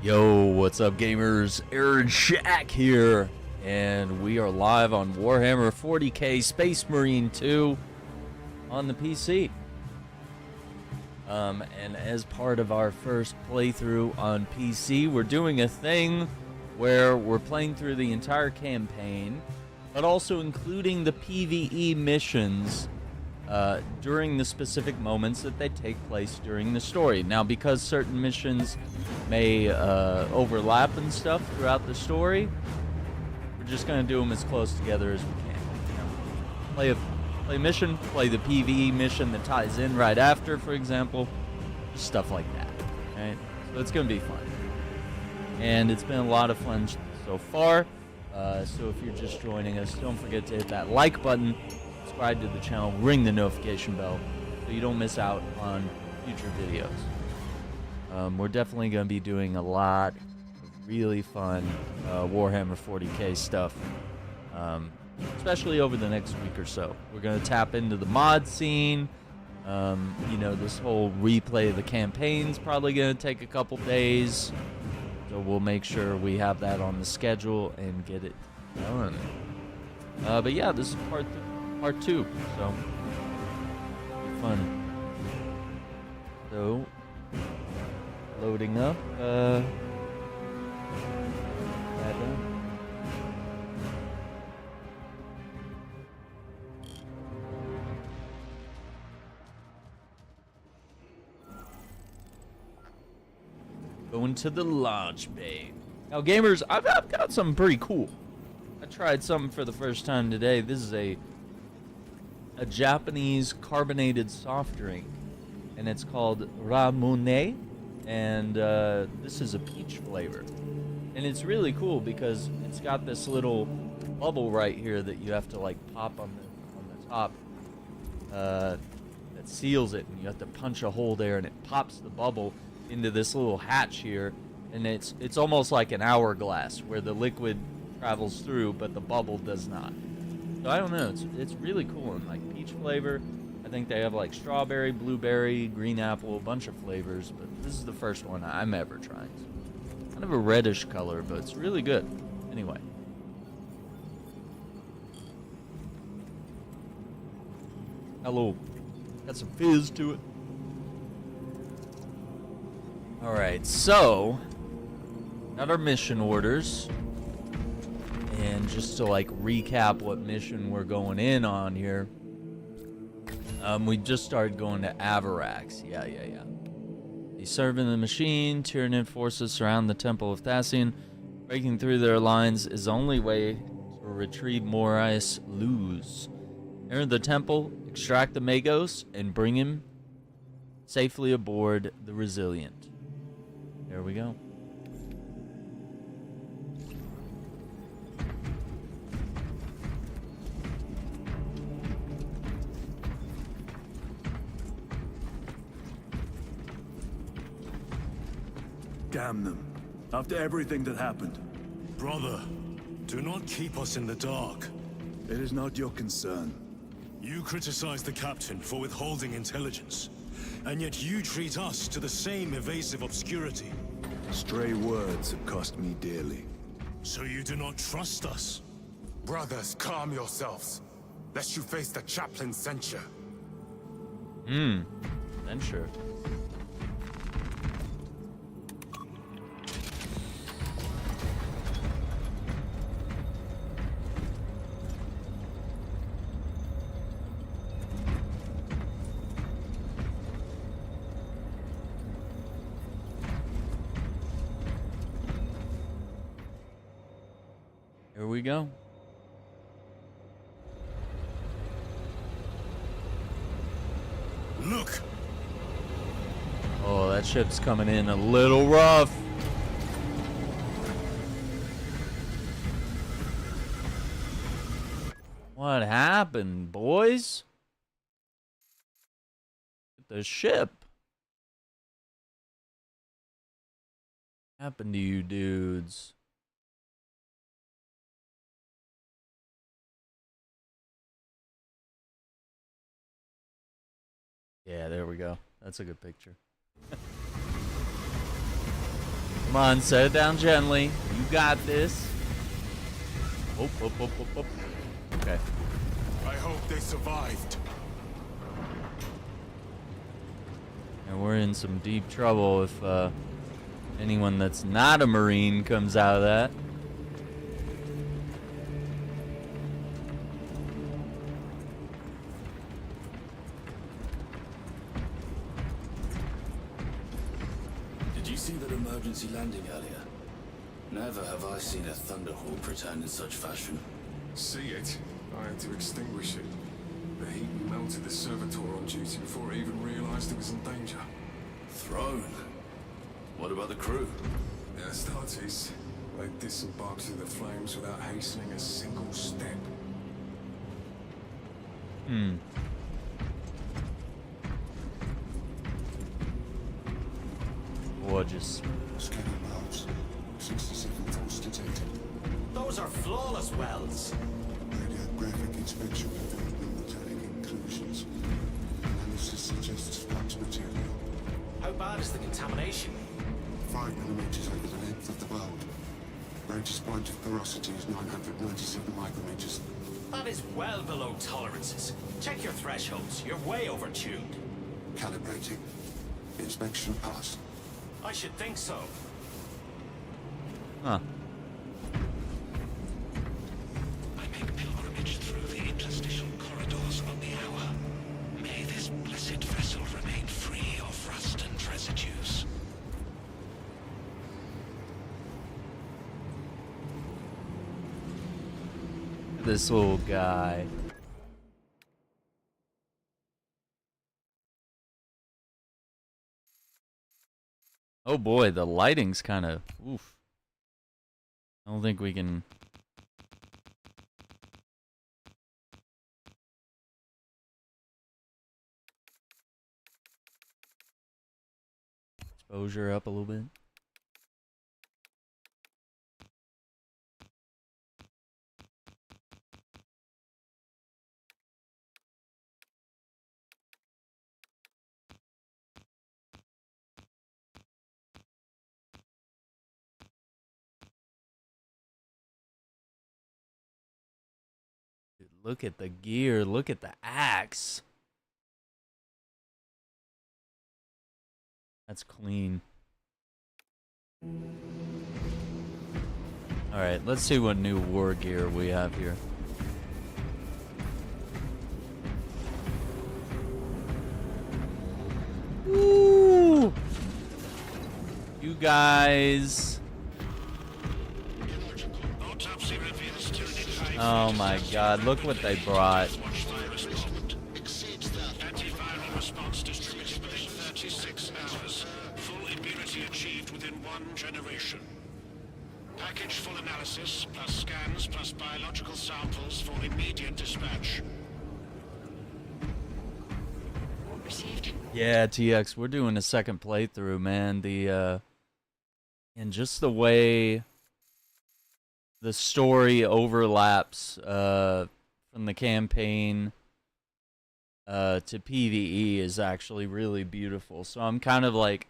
Yo, what's up gamers? Aaron Shack here, and we are live on Warhammer 40k Space Marine 2 on the PC. And as part of our first playthrough on PC, we're doing a thing where we're playing through the entire campaign, but also including the PvE missions during the specific moments that they take place during the story. Now, because certain missions may overlap and stuff throughout the story, we're just going to do them as close together as we can. You know, play a mission, play the PvE mission that ties in right after, for example, just stuff like that. Right? So it's going to be fun. And it's been a lot of fun so far. So if you're just joining us, don't forget to hit that like button, subscribe to the channel, ring the notification bell so you don't miss out on future videos. We're definitely going to be doing a lot of really fun Warhammer 40k stuff, especially over the next week or so. We're going to tap into the mod scene. You know, this whole replay of the campaign's probably going to take a couple days, so we'll make sure we have that on the schedule and get it done. But yeah, this is part 2, so fun. So loading up. Going to the large bay. Now, gamers, I've got something pretty cool. I tried something for the first time today. This is a Japanese carbonated soft drink, and it's called Ramune, and this is a peach flavor. And it's really cool because it's got this little bubble right here that you have to like pop on the top that seals it, and you have to punch a hole there, and it pops the bubble into this little hatch here, and it's almost like an hourglass where the liquid travels through but the bubble does not. So I don't know, it's really cool, and like peach flavor. I think they have like strawberry, blueberry, green apple, a bunch of flavors, but this is the first one I'm ever trying. Kind of a reddish color, but it's really good. Anyway. Hello. Got some fizz to it. Alright, so got our mission orders. And just to like recap what mission we're going in on here, we just started going to Avarax. Yeah. He's serving the machine. Tyranid forces surround the Temple of Thasian. Breaking through their lines is the only way to retrieve Morais Luz. Enter the temple, extract the Magos, and bring him safely aboard the Resilient. There we go. Damn them. After everything that happened. Brother, do not keep us in the dark. It is not your concern. You criticize the captain for withholding intelligence, and yet you treat us to the same evasive obscurity. Stray words have cost me dearly. So you do not trust us? Brothers, calm yourselves, lest you face the chaplain's censure. Censure. Here we go. Look! Oh, that ship's coming in a little rough. What happened, boys? The ship. What happened to you dudes? Yeah, there we go. That's a good picture. Come on, set it down gently. You got this. Oh, oh, oh, oh, oh. Okay. I hope they survived. And we're in some deep trouble if anyone that's not a Marine comes out of that. Did you see that emergency landing earlier? Never have I seen a Thunderhawk return in such fashion. See it? I had to extinguish it. The heat melted the servitor on duty before I even realized it was in danger. Throne? What about the crew? Astartes, they disembarked through the flames without hastening a single step. Gorgeous. Scanning valves. 67 faults detected. Those are flawless welds. Radiographic inspection revealed no metallic inclusions. Analysis suggests sparks material. How bad is the contamination? 5 millimeters over the length of the bulb. Greatest point of porosity is 997 micrometers. That is well below tolerances. Check your thresholds. You're way overtuned. Calibrating. Inspection passed. I should think so. Huh. I make pilgrimage through the interstitial corridors of the hour. May this blessed vessel remain free of rust and residues. This little guy. Oh boy, the lighting's kind of oof. I don't think we can. Exposure up a little bit. Look at the gear. Look at the axe. That's clean. Alright, let's see what new war gear we have here. Woo! You guys. Oh my god, look what they brought. Exceeds that. Antiviral response distributed within 36 hours. Full immunity achieved within 1 generation. Package full analysis, plus scans, plus biological samples for immediate dispatch. Received. Yeah, TX, we're doing a second playthrough, man. And just the way the story overlaps from the campaign to PvE is actually really beautiful. So I'm kind of like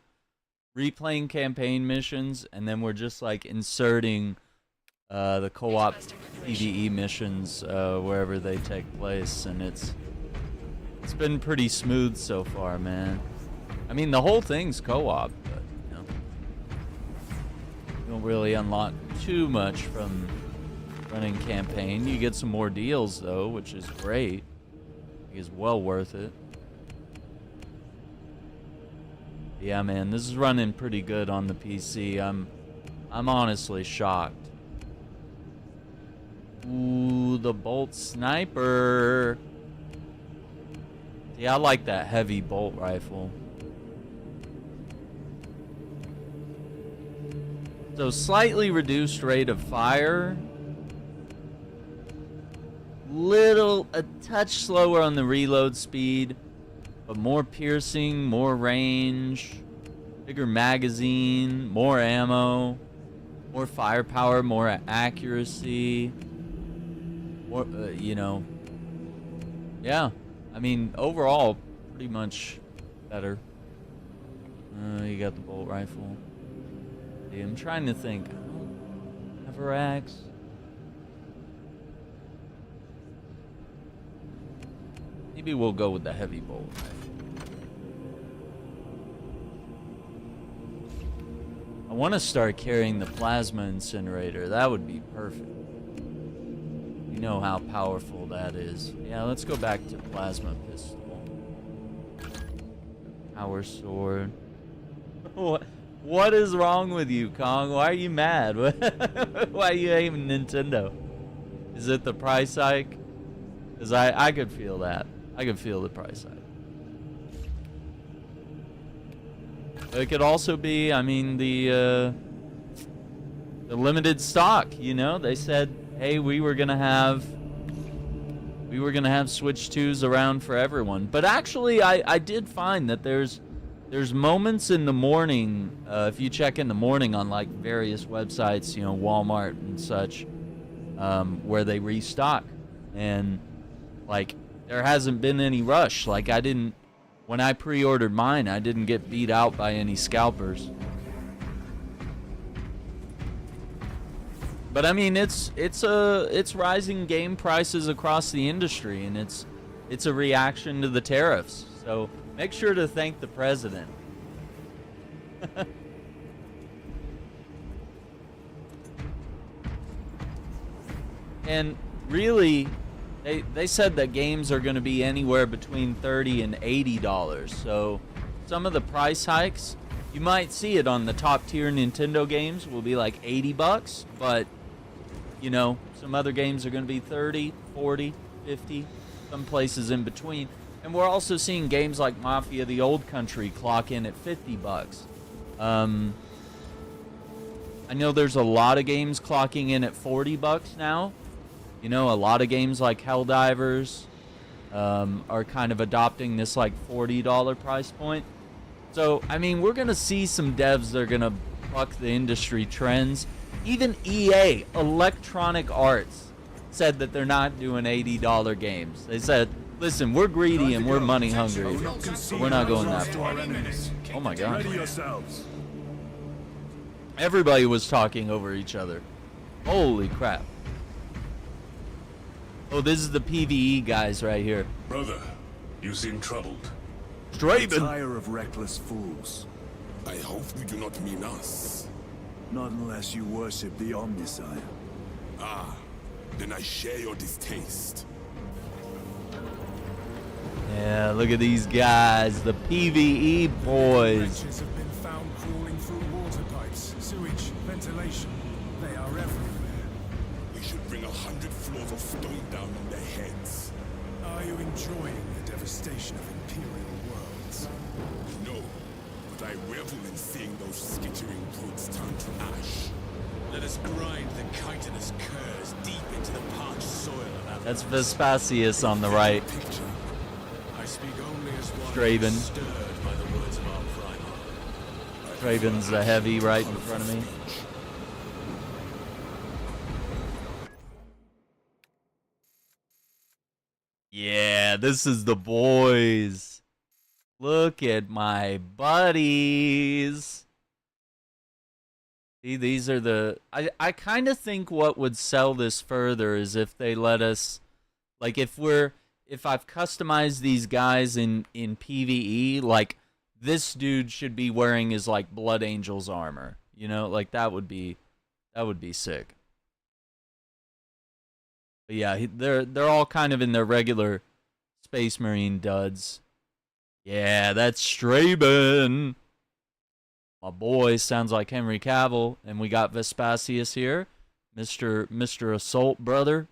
replaying campaign missions, and then we're just like inserting the co-op PvE missions wherever they take place, and it's been pretty smooth so far, man. I mean, the whole thing's co-op, but you know, you don't really unlock too much from running campaign. You get some more deals though, which is great. I think it's well worth it. Yeah, man, this is running pretty good on the PC. I'm honestly shocked. Ooh, the bolt sniper. Yeah, I like that heavy bolt rifle. So slightly reduced rate of fire. A touch slower on the reload speed, but more piercing, more range, bigger magazine, more ammo, more firepower, more accuracy, more, you know, yeah, I mean, overall, pretty much better. You got the bolt rifle. I'm trying to think. I don't have her axe. Maybe we'll go with the heavy bolt. I want to start carrying the plasma incinerator. That would be perfect. You know how powerful that is. Yeah, let's go back to plasma pistol. Power sword. What is wrong with you, Kong? Why are you mad? Why are you hating Nintendo? Is it the price hike? Because I could feel that. I could feel the price hike. It could also be, I mean, the limited stock, you know? They said, hey, we were gonna have Switch 2s around for everyone. But actually, I did find that there's moments in the morning, if you check in the morning on like various websites, you know, Walmart and such, where they restock. And like, there hasn't been any rush. Like, when I pre-ordered mine, I didn't get beat out by any scalpers. But I mean, it's rising game prices across the industry, and it's a reaction to the tariffs. So make sure to thank the president. And really, they said that games are going to be anywhere between $30 and $80. So some of the price hikes, you might see it on the top tier Nintendo games will be like $80, but you know, some other games are going to be 30, 40, 50, some places in between. And we're also seeing games like Mafia: The Old Country clock in at $50. I know there's a lot of games clocking in at $40 now. You know, a lot of games like Helldivers are kind of adopting this like $40 price point. So, I mean, we're going to see some devs that are going to buck the industry trends. Even EA, Electronic Arts, said that they're not doing $80 games. They said, listen, we're greedy and we're money hungry. We're not going that far. Oh my god. Everybody was talking over each other. Holy crap. Oh, this is the PvE guys right here. Brother, you seem troubled. Straven! Tire of reckless fools. I hope you do not mean us. Not unless you worship the Omniscient. Ah, then I share your distaste. Yeah, look at these guys, the PvE boys. Wretches have been found crawling through water pipes, sewage, ventilation. They are everywhere. We should bring 100 floors of stone down on their heads. Are you enjoying the devastation of Imperial worlds? No, but I revel in seeing those skittering brutes turn to ash. Let us grind the chitinous curs deep into the parched soil of our That's Vespasius on the right. I speak only as one Straven. stirred by the words of our primal. Straven's the heavy right in front of me. Yeah, this is the boys. Look at my buddies. See, these are the... I kind of think what would sell this further is if they let us... Like, if I've customized these guys in PvE, like, this dude should be wearing his, like, Blood Angel's armor. You know, like, that would be sick. But yeah, they're all kind of in their regular Space Marine duds. Yeah, that's Straben. My boy sounds like Henry Cavill, and we got Vespasius here, Mr. Assault brother.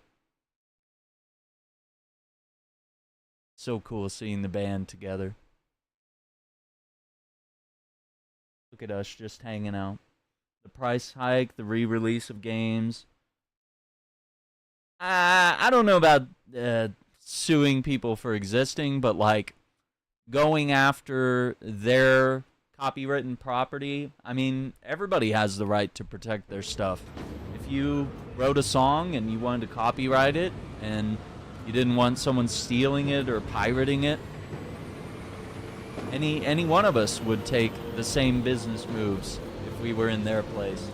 So cool seeing the band together. Look at us just hanging out. The price hike, the re-release of games. I don't know about suing people for existing, but like going after their copywritten property. I mean, everybody has the right to protect their stuff. If you wrote a song and you wanted to copyright it and you didn't want someone stealing it or pirating it, any one of us would take the same business moves if we were in their place.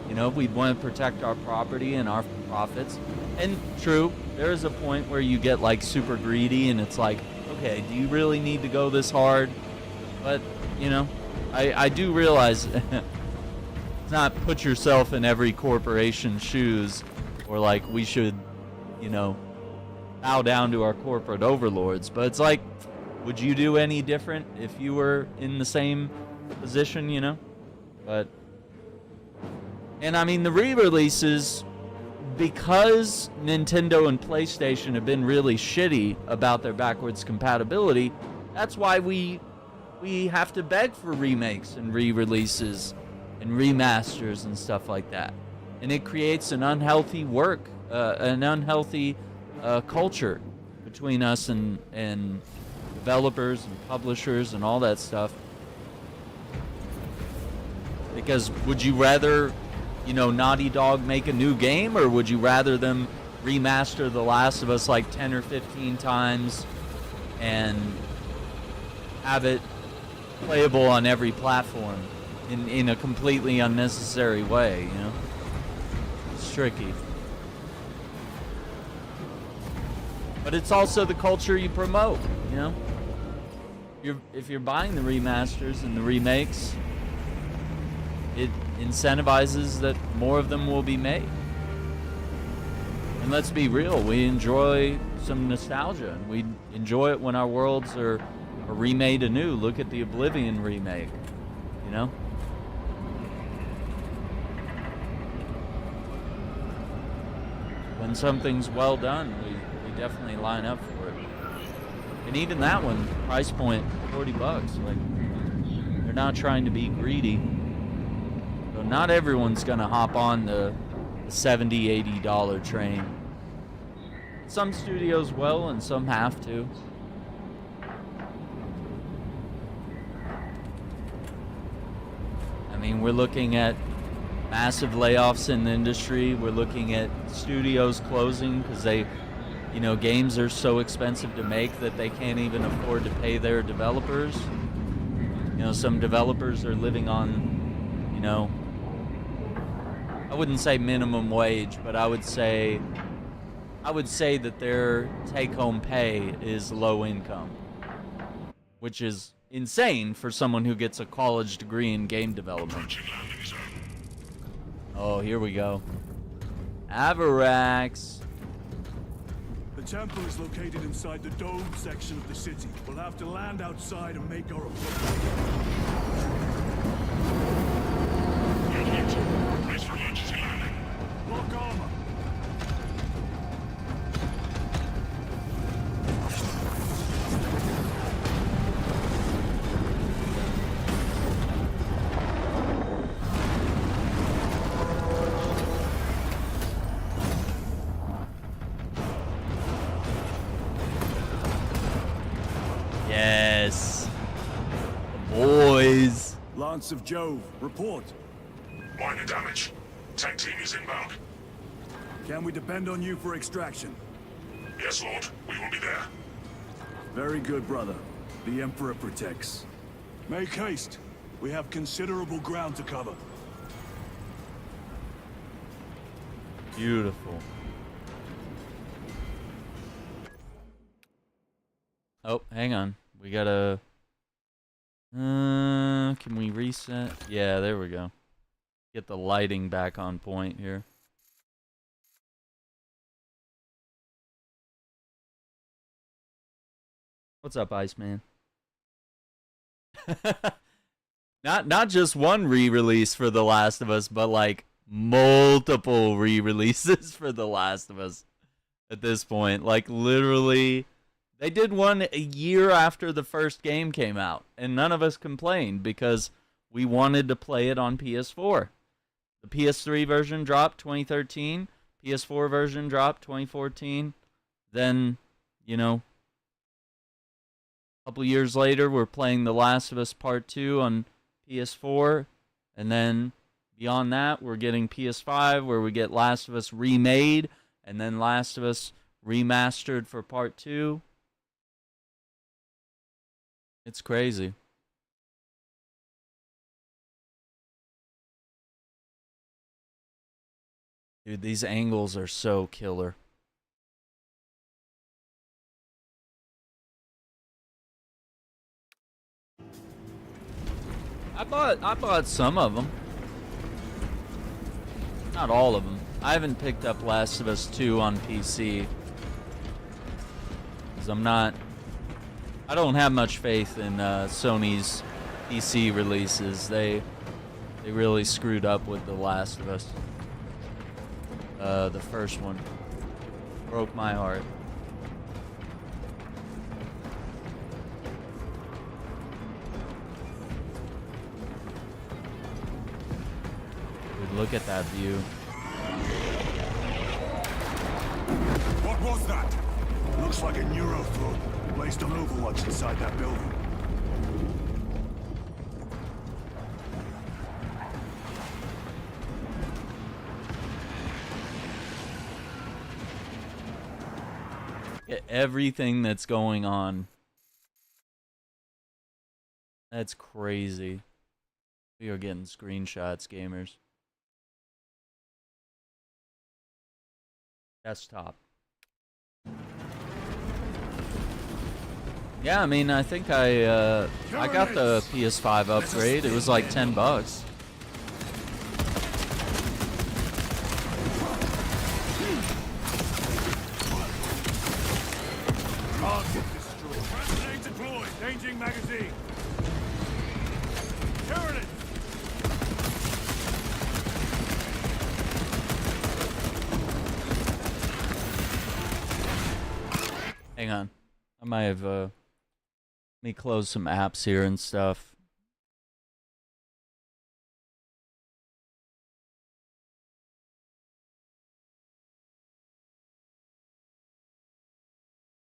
You know, we'd want to protect our property and our profits. And true, there is a point where you get like super greedy and it's like, okay, do you really need to go this hard? But, you know, I do realize it's not put yourself in every corporation's shoes, or like we should, you know, bow down to our corporate overlords. But it's like, would you do any different if you were in the same position, you know? But, and I mean, the re-releases, because Nintendo and PlayStation have been really shitty about their backwards compatibility, that's why we have to beg for remakes and re-releases and remasters and stuff like that. And it creates an unhealthy culture between us and developers and publishers and all that stuff. Because would you rather, you know, Naughty Dog make a new game, or would you rather them remaster The Last of Us like 10 or 15 times and have it playable on every platform in a completely unnecessary way, you know? It's tricky. But it's also the culture you promote, you know? If you're buying the remasters and the remakes, it incentivizes that more of them will be made. And let's be real, we enjoy some nostalgia, and we enjoy it when our worlds are remade anew. Look at the Oblivion remake, you know? When something's well done, we definitely line up for it. And even that one, price point, $40. Like, they're not trying to be greedy. So not everyone's gonna hop on the $70, $80 train. Some studios will, and some have to. I mean, we're looking at massive layoffs in the industry. We're looking at studios closing because they, you know, games are so expensive to make that they can't even afford to pay their developers. You know, some developers are living on, you know, I wouldn't say minimum wage, but I would say that their take-home pay is low income, which is insane for someone who gets a college degree in game development. Oh, here we go. Avarax. The temple is located inside the dome section of the city. We'll have to land outside and make our approach. Lock armor. Yes. The boys. Lance of Jove, report. Minor damage. Tech team is inbound. Can we depend on you for extraction? Yes, Lord. We will be there. Very good, brother. The Emperor protects. Make haste. We have considerable ground to cover. Beautiful. Oh, hang on. We gotta... can we reset? Yeah, there we go. Get the lighting back on point here. What's up, Iceman? Not just one re-release for The Last of Us, but like multiple re-releases for The Last of Us at this point. Like literally, they did one a year after the first game came out, and none of us complained because we wanted to play it on PS4. The PS3 version dropped 2013, PS4 version dropped 2014. Then, you know, a couple years later, we're playing The Last of Us Part 2 on PS4, and then beyond that, we're getting PS5, where we get Last of Us remade, and then Last of Us remastered for Part 2. It's crazy. Dude, these angles are so killer. I bought some of them. Not all of them. I haven't picked up Last of Us 2 on PC. Because I don't have much faith in Sony's PC releases. They really screwed up with The Last of Us. The first one. Broke my heart. Dude, look at that view. What was that? Looks like a neurophone placed on Overwatch inside that building. At everything that's going on. That's crazy. We are getting screenshots, gamers. Desktop. Yeah, I mean, I think I got the PS5 upgrade. It was like $10. Target destroyed. Grenade deployed. Changing magazine. Tyranid. Hang on. I might have, let me close some apps here and stuff.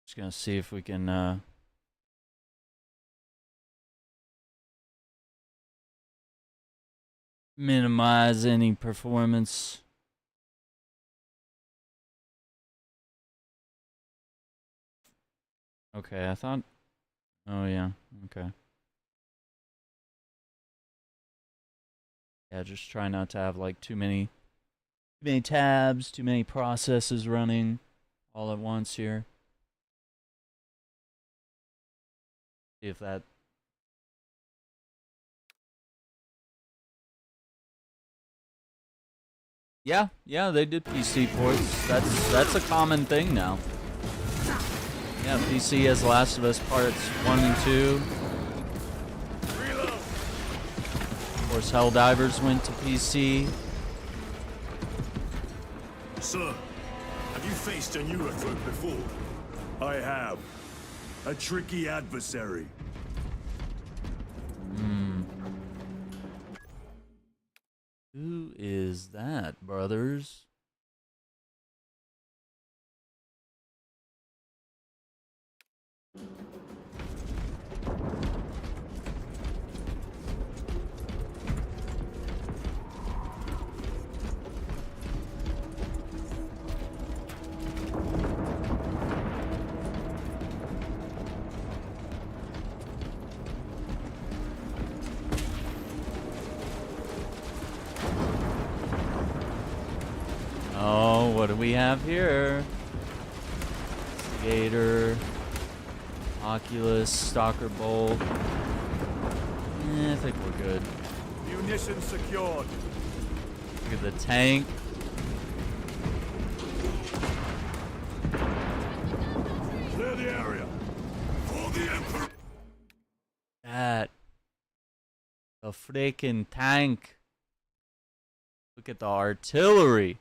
Just gonna see if we can, minimize any performance. Okay, I thought... Oh, yeah. Okay. Yeah, just try not to have, like, too many tabs, too many processes running all at once here. See if that... Yeah, they did PC ports. That's a common thing now. Yeah, PC has Last of Us Parts 1 and 2. Of course, Helldivers went to PC. Sir, have you faced a neurophone before? I have. A tricky adversary. Who is that, brothers? Oh, what do we have here? Gator, Oculus, Stalker Bolt. I think we're good. Munitions secured. Look at the tank. Clear the area. For the Emperor. That. The freaking tank. Look at the artillery.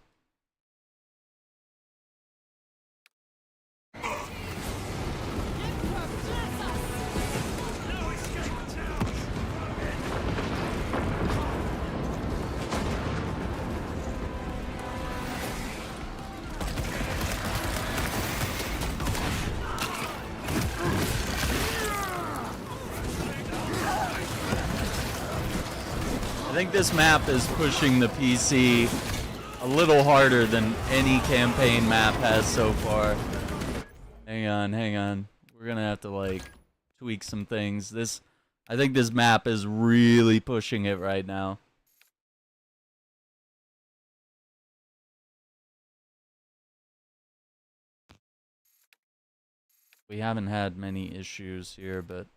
I think this map is pushing the PC a little harder than any campaign map has so far. Hang on. We're gonna have to, like, tweak some things. I think this map is really pushing it right now. We haven't had many issues here, but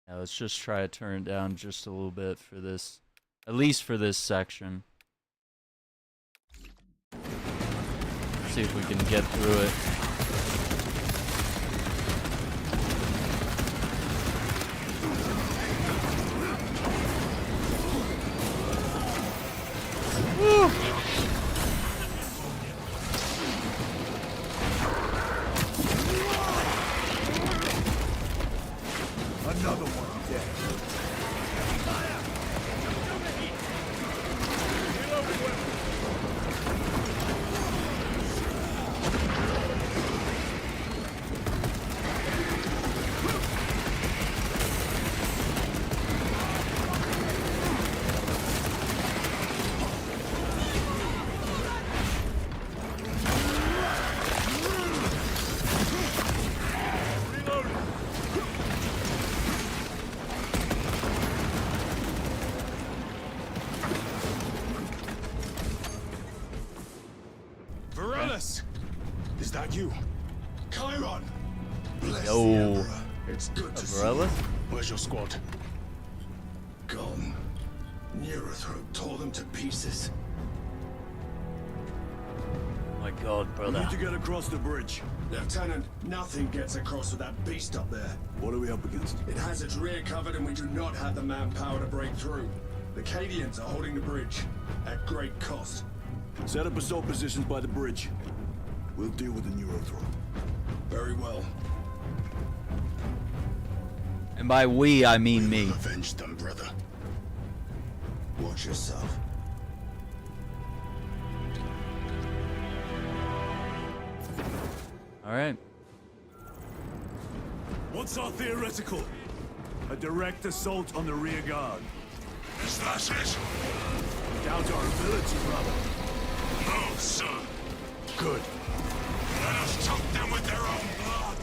yeah, let's just try to turn it down just a little bit for this, at least for this section. See if we can get through it. Woo! Another one dead. Is that you? Chiron! Bless the Yo. Emperor. It's good to see Umbrella? you. Where's your squad? Gone. Neurothroat tore them to pieces. My God, We brother. need to get across the bridge. Lieutenant, nothing gets across with that beast up there. What are we up against? It has its rear covered and we do not have the manpower to break through. The Cadians are holding the bridge, at great cost. Set up assault positions by the bridge. We'll deal with the Neurothroat. Very well. And by we, I mean me. Avenge them, brother. Watch yourself. All right. What's our theoretical? A direct assault on the rear guard. Is that it? Doubt our ability, brother. No, sir. Good. Let us choke them with their own blood.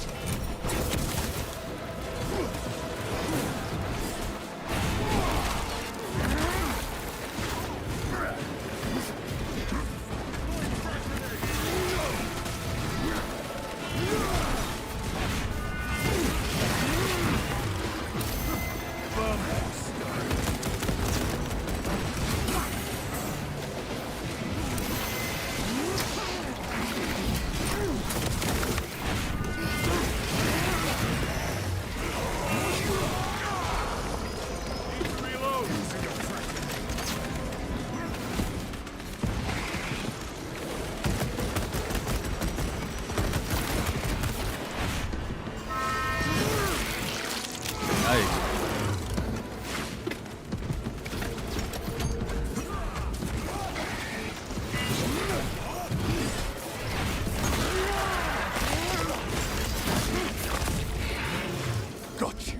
Got you.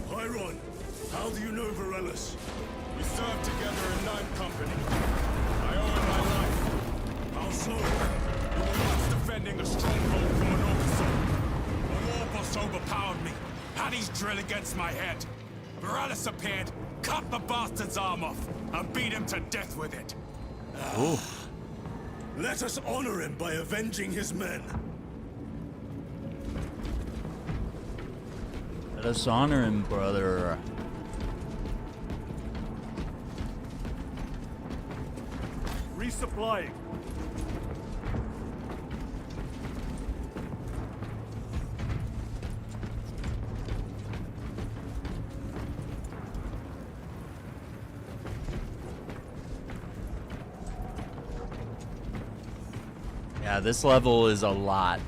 Chiron, how do you know Varellus? We served together in 9th Company. I owe him my life. How so? We were once defending a stronghold from an officer. A war boss overpowered me. Had his drill against my head. Varellus appeared, cut the bastard's arm off, and beat him to death with it. Let us honor him by avenging his men. Let us honor him, brother. Resupplying. Yeah, this level is a lot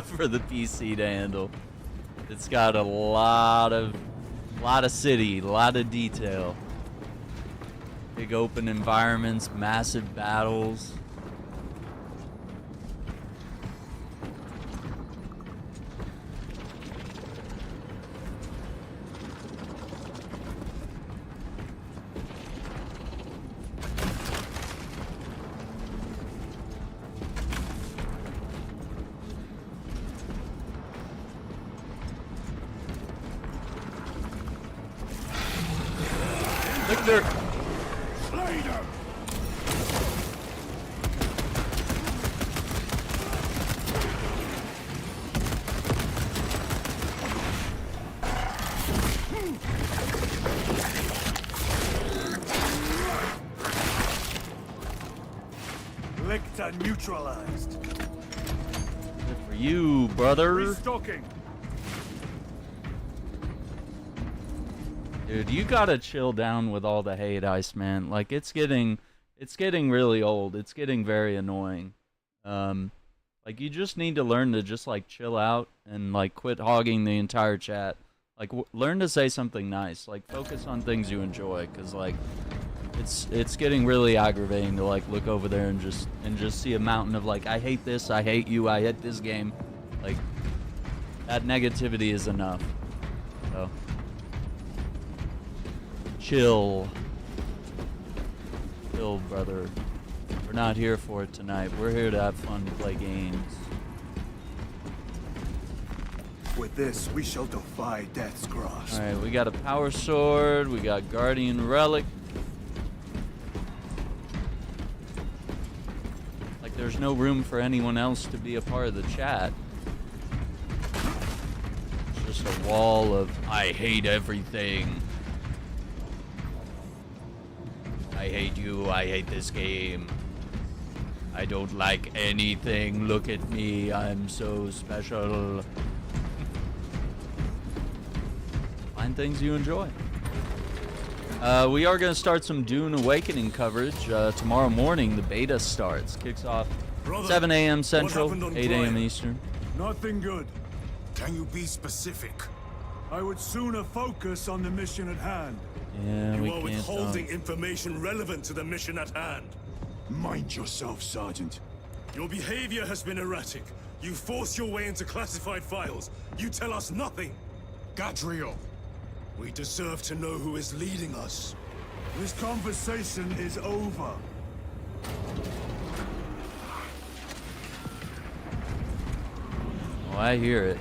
for the PC to handle. It's got a lot of city, a lot of detail. Big open environments, massive battles. Victor! Later! Lictor neutralized. Good for you, brother. Restocking. Dude, you gotta chill down with all the hate, Iceman. Like, it's getting really old. It's getting very annoying. Like, you just need to learn to just, like, chill out and, like, quit hogging the entire chat. Like, learn to say something nice. Like, focus on things you enjoy, because, like, it's getting really aggravating to, like, look over there and just see a mountain of, like, I hate this, I hate you, I hate this game. Like, that negativity is enough. So, chill, brother. We're not here for it tonight. We're here to have fun, play games. With this, we shall defy death's grasp. Alright, we got a power sword, we got guardian relic. Like, there's no room for anyone else to be a part of the chat. It's just a wall of, I hate everything. I hate you, I hate this game. I don't like anything, look at me, I'm so special. Find things you enjoy. We are going to start some Dune Awakening coverage. Tomorrow morning, the beta starts. Kicks off 7 a.m. Central, 8 a.m. Eastern. Nothing good. Can you be specific? I would sooner focus on the mission at hand. Yeah, we You are can't. withholding information relevant to the mission at hand. Mind yourself, Sergeant. Your behavior has been erratic. You force your way into classified files. You tell us nothing. Gadriel, we deserve to know who is leading us. This conversation is over. Oh, I hear it.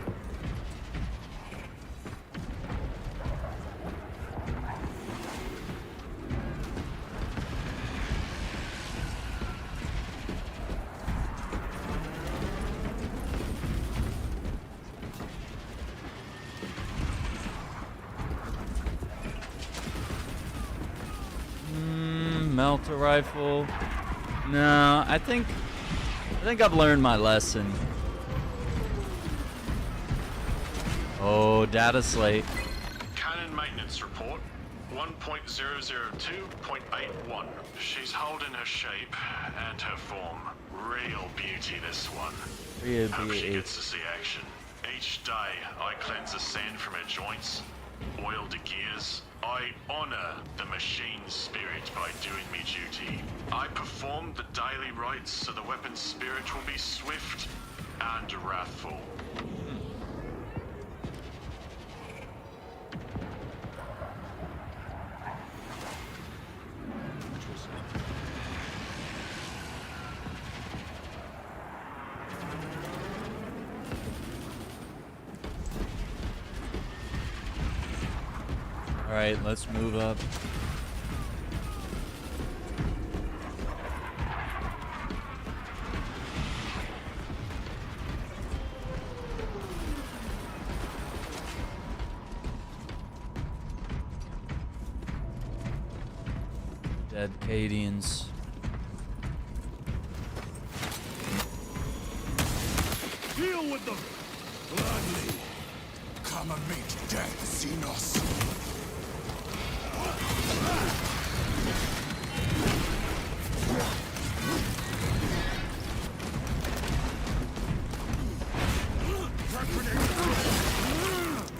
Melter rifle. No, I think I've learned my lesson. Oh, data slate. Cannon maintenance report 1.002.81. She's holding her shape and her form. Real beauty, this one. Real Hope she beauty. gets to see action. Each day, I cleanse the sand from her joints, oil the gears. I honor the machine's spirit by doing me duty. I perform the daily rites so the weapon's spirit will be swift and wrathful. Alright, let's move up. Dead Cadians. Deal with them! Gladly. Come and meet death, Xenos.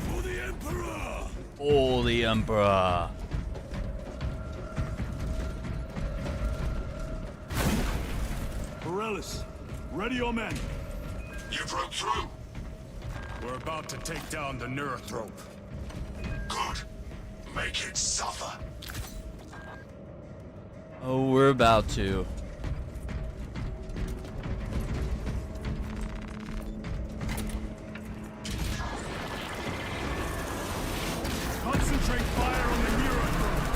For the Emperor! Oh, the Emperor. Morellis, ready your men. You broke through. We're about to take down the Neurothrope. Good. Make it suffer. Oh, we're about to. Concentrate fire on the Neurothrope.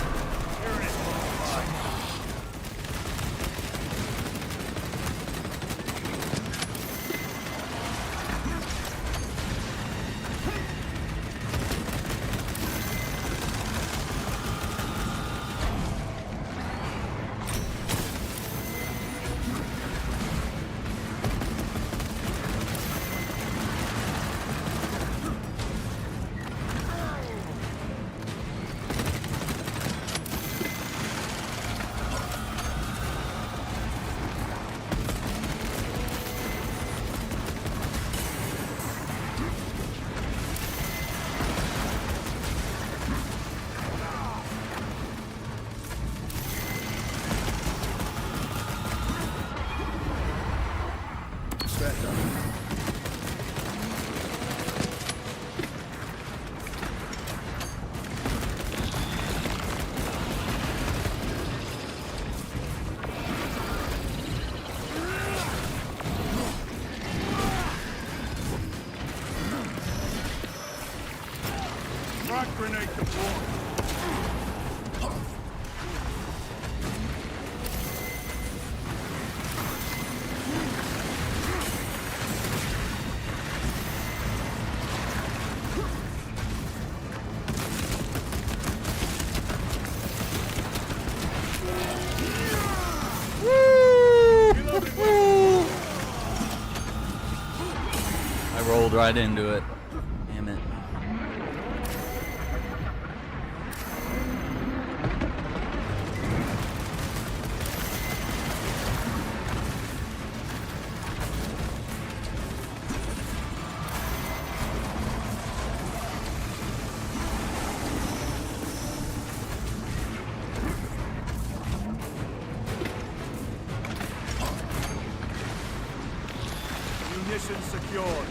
rolled right into it. Damn it. Munitions secured.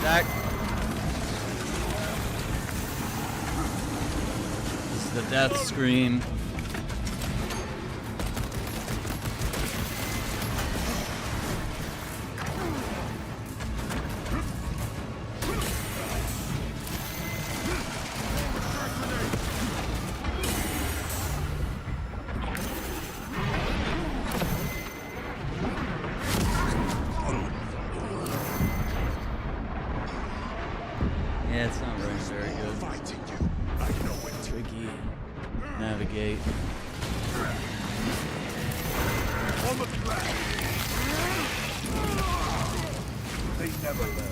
Zach. This is the death scream. Yeah, it's not running very good. Tricky. Navigate. On the track. They never learn.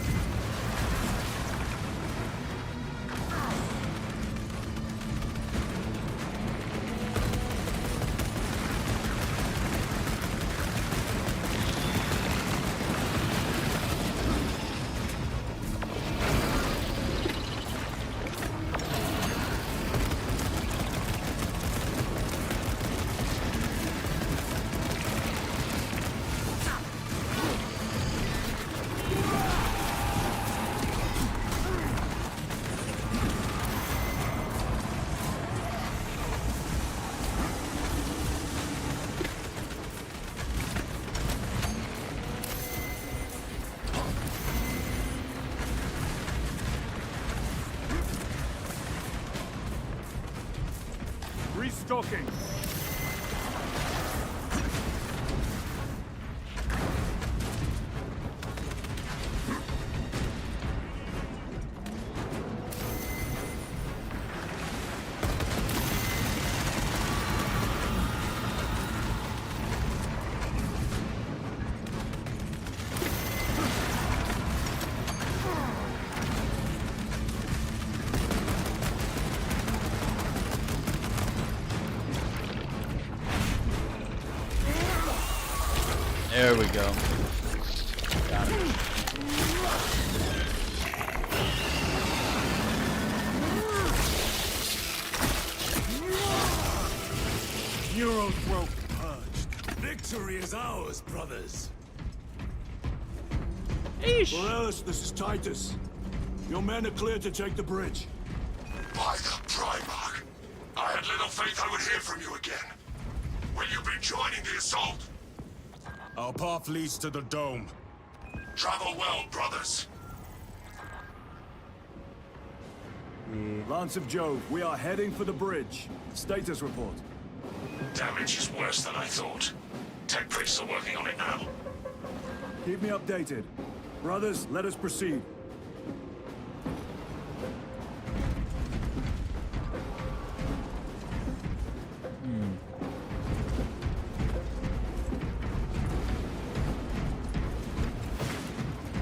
Restocking. There we go. Got it. Neural throat purged. Victory is ours, brothers. Morales, this is Titus. Your men are clear to take the bridge. By the Primarch. I had little faith I would hear from you again. Will you be joining the assault? Our path leads to the dome. Travel well, brothers. Lance of Jove, we are heading for the bridge. Status report. Damage is worse than I thought. Tech priests are working on it now. Keep me updated. Brothers, let us proceed.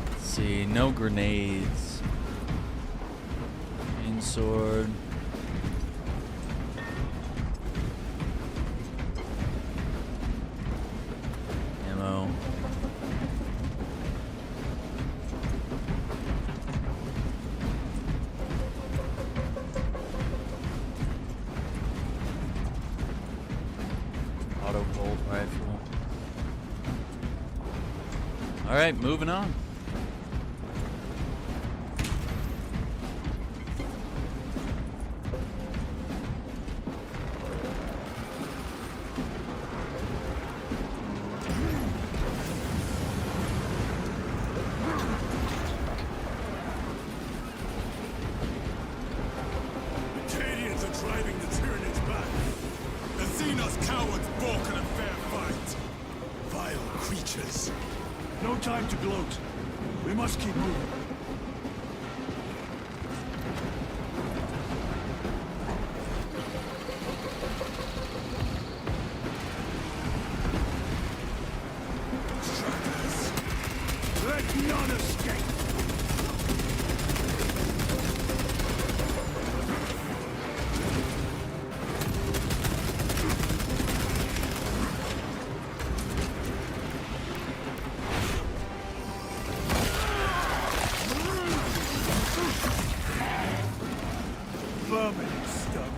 Let's see, no grenades. Chain sword. Ammo. Auto bolt rifle. All right, moving on. The Cadians are driving the Tyranids back. The Xenos cowards balk at a fair fight. Vile creatures. creatures. No time to gloat. We must keep moving. Let none escape! Vermin stuck.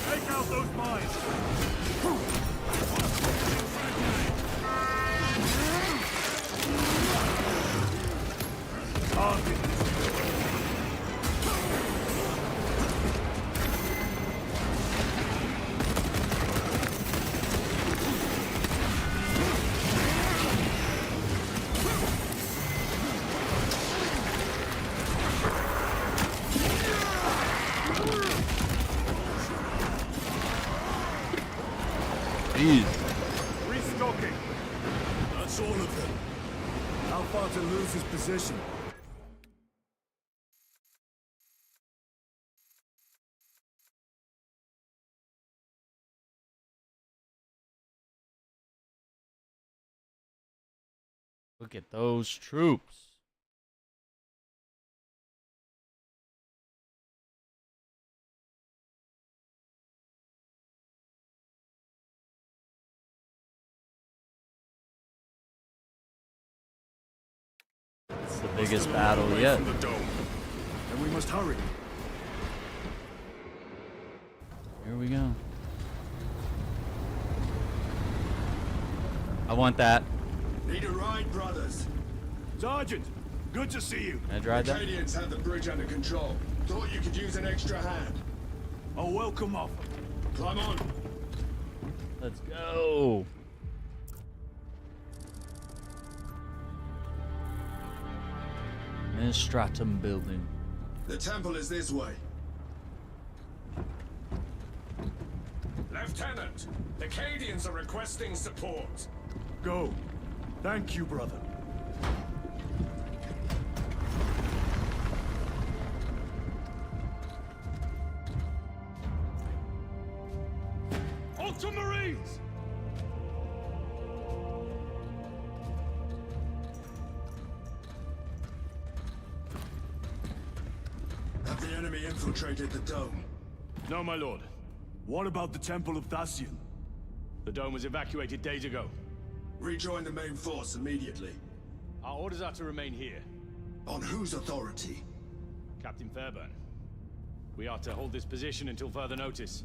Take out those mines! Jeez. Restocking. That's all of them. How far to lose his position? Look at those troops. It's the biggest battle yet. And we must hurry. Here we go. I want that. Need a ride, brothers? Sergeant, good to see you. Can I drive that? Canadians have the bridge under control. Thought you could use an extra hand. A welcome offer. Climb on. Let's go. Stratum building. The temple is this way. Lieutenant, the Cadians are requesting support. Go. Thank you, brother. Ultramarines! Have the enemy infiltrated the dome? No, my lord. What about the Temple of Thasian? The dome was evacuated days ago. Rejoin the main force immediately. Our orders are to remain here. On whose authority? Captain Fairburn. We are to hold this position until further notice.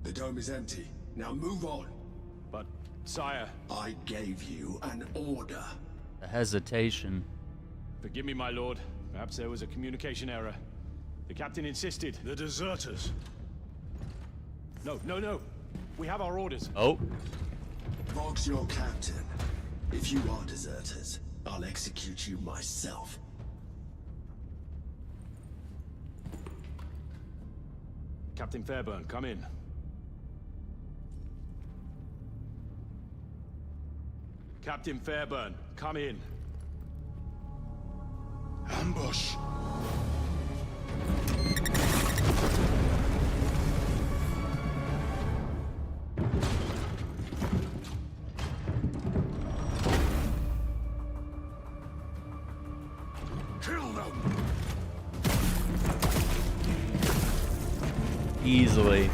The dome is empty. Now move on. But, sire... I gave you an order. The hesitation. Forgive me, my lord. Perhaps there was a communication error. The captain insisted. The deserters. No. We have our orders. Oh. Vox your captain. If you are deserters, I'll execute you myself. Captain Fairburn, come in. Captain Fairburn, come in. Ambush. Easily.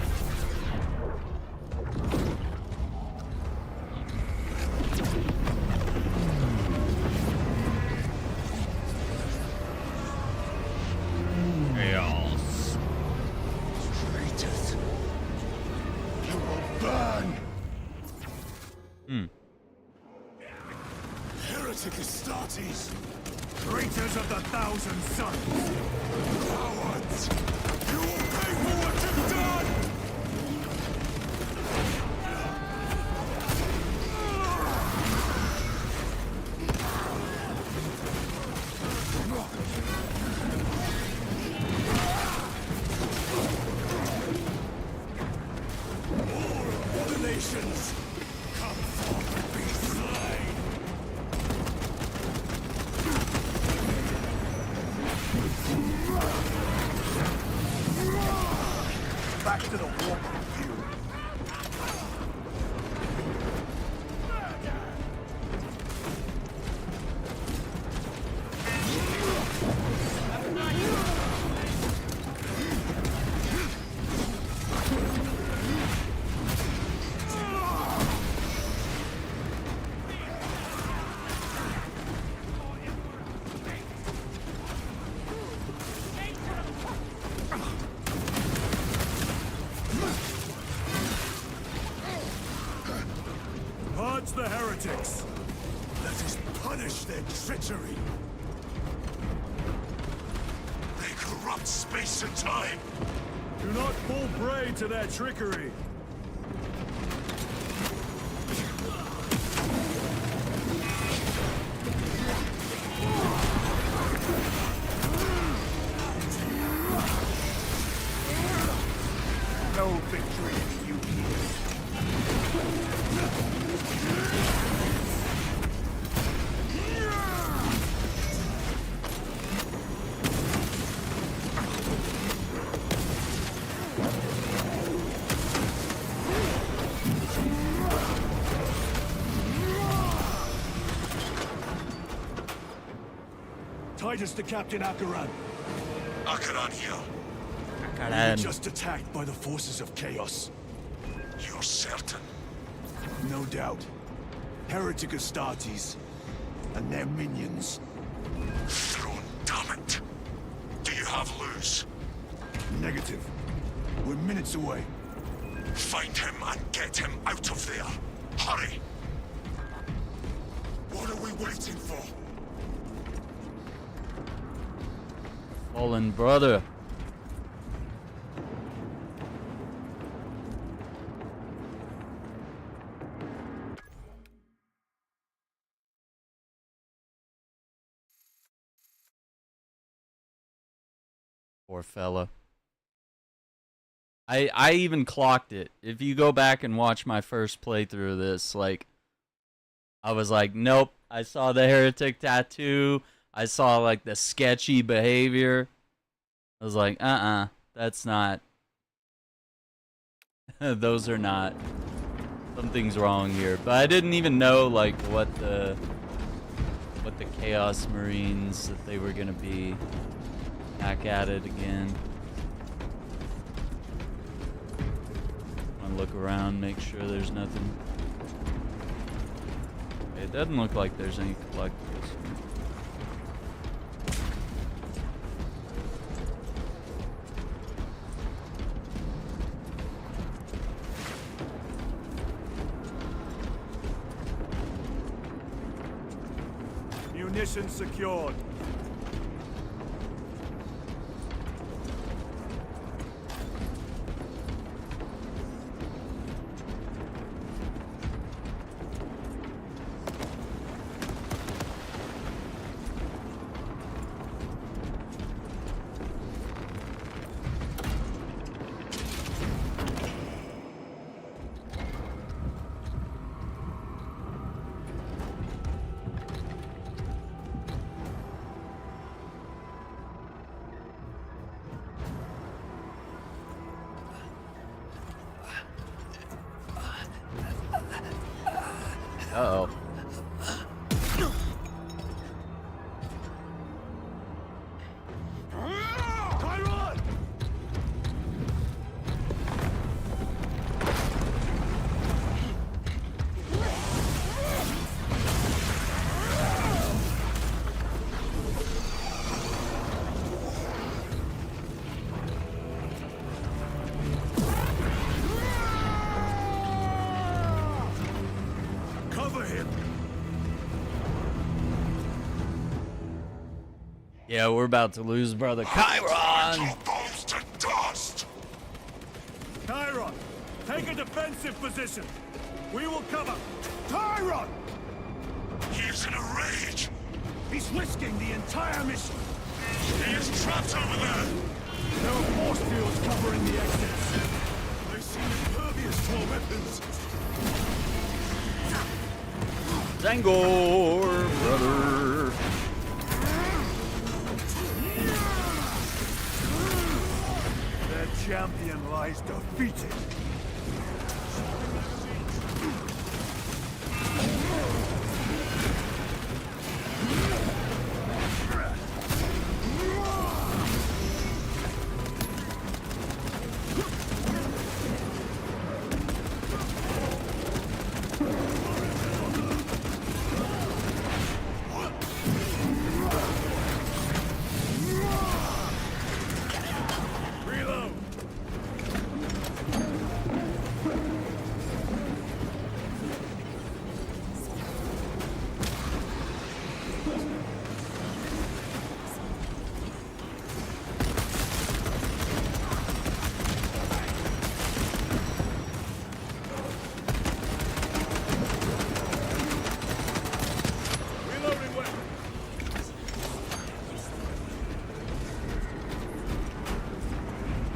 Chaos. Traitors. You will burn. Heretic Astartes. Traitors of the Thousand Suns. Cowards. You will pay for what you've done. All the nations come forth and be slain. Back to the war you. Purge the heretics! Let us punish their treachery! They corrupt space and time! Do not fall prey to their trickery! No victory in you here. Titus to Captain Akaran. Akaran here. We're just attacked by the forces of chaos. You're certain? No doubt. Heretic Astartes and their minions. Throne, damn it. Do you have Luz? Negative. We're minutes away. Find him and get him out of there. Hurry. What are we waiting for? Fallen brother. Poor fella. I even clocked it. If you go back and watch my first playthrough of this, like, I was like, nope. I saw the heretic tattoo. I saw, like, the sketchy behavior. I was like, that's not. Those are not. Something's wrong here. But I didn't even know, like, what the Chaos Marines, that they were gonna be back at it again. Wanna look around, make sure there's nothing. It doesn't look like there's any collectibles. Munitions secured. Uh-oh. Yeah, we're about to lose, brother. Chiron! Your bones to dust! Chiron, take a defensive position. We will cover. Tyron! He's in a rage! He's risking the entire mission. He is trapped over there! There are force fields covering the exits. They seem impervious to our weapons. Zangor, brother. Their champion lies defeated.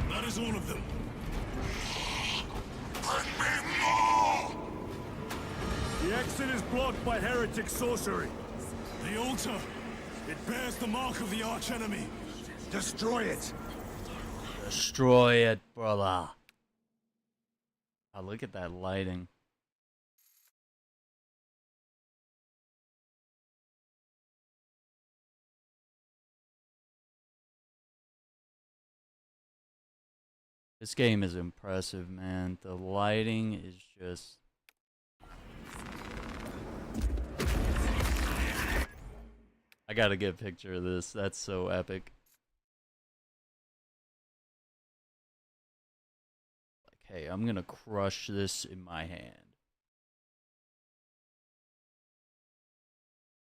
That is all of them. Bring me more! The exit is blocked by heretic sorcery. The altar. It bears the mark of the archenemy. Destroy it. Destroy it, brother. Oh, look at that lighting. This game is impressive, man. The lighting is just... I gotta get a picture of this. That's so epic. Like, hey, I'm gonna crush this in my hand.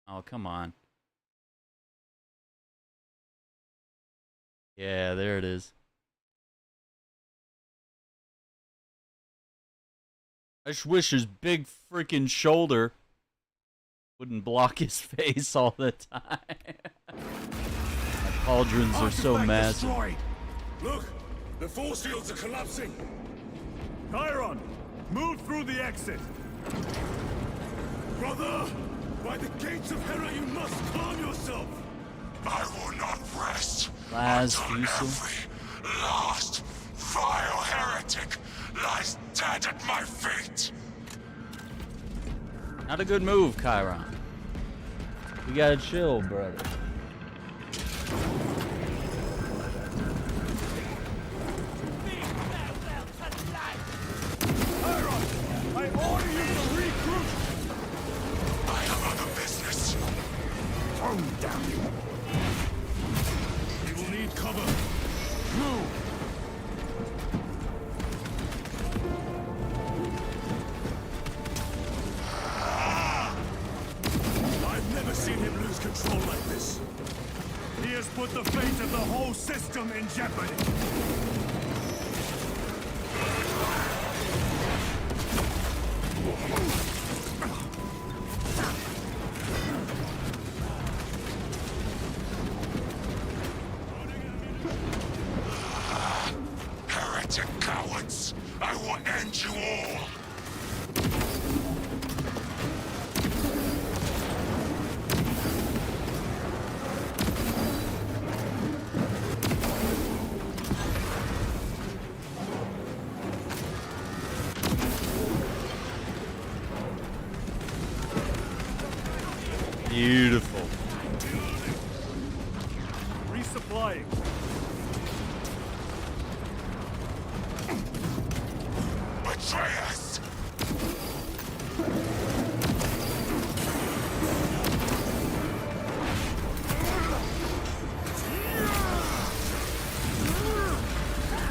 Oh, come on. Yeah, there it is. I just wish his big freaking shoulder wouldn't block his face all the time. My pauldrons are so massive. Destroyed. Look! The force fields are collapsing! Chiron, move through the exit. Brother! By the gates of Hera, you must calm yourself! I will not rest Laz, until every last vile heretic lies dead at my feet! Not a good move, Chiron. You gotta chill, brother. Chiron, I order you to regroup. I have other business. Tone down. We will need cover. Move. I've never seen him lose control like this. He has put the fate of the whole system in jeopardy. Heretic cowards! I will end you all! Beautiful. Resupplying. Betrayers!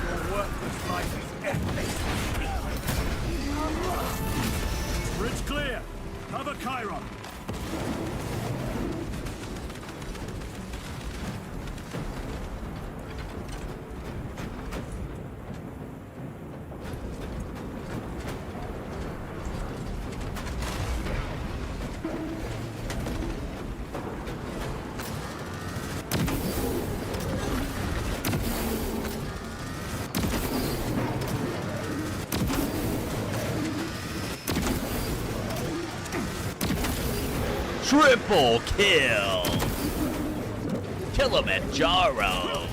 Your worthless life is endless. Bridge clear. Cover Chiron. Triple kill! Kilimanjaro!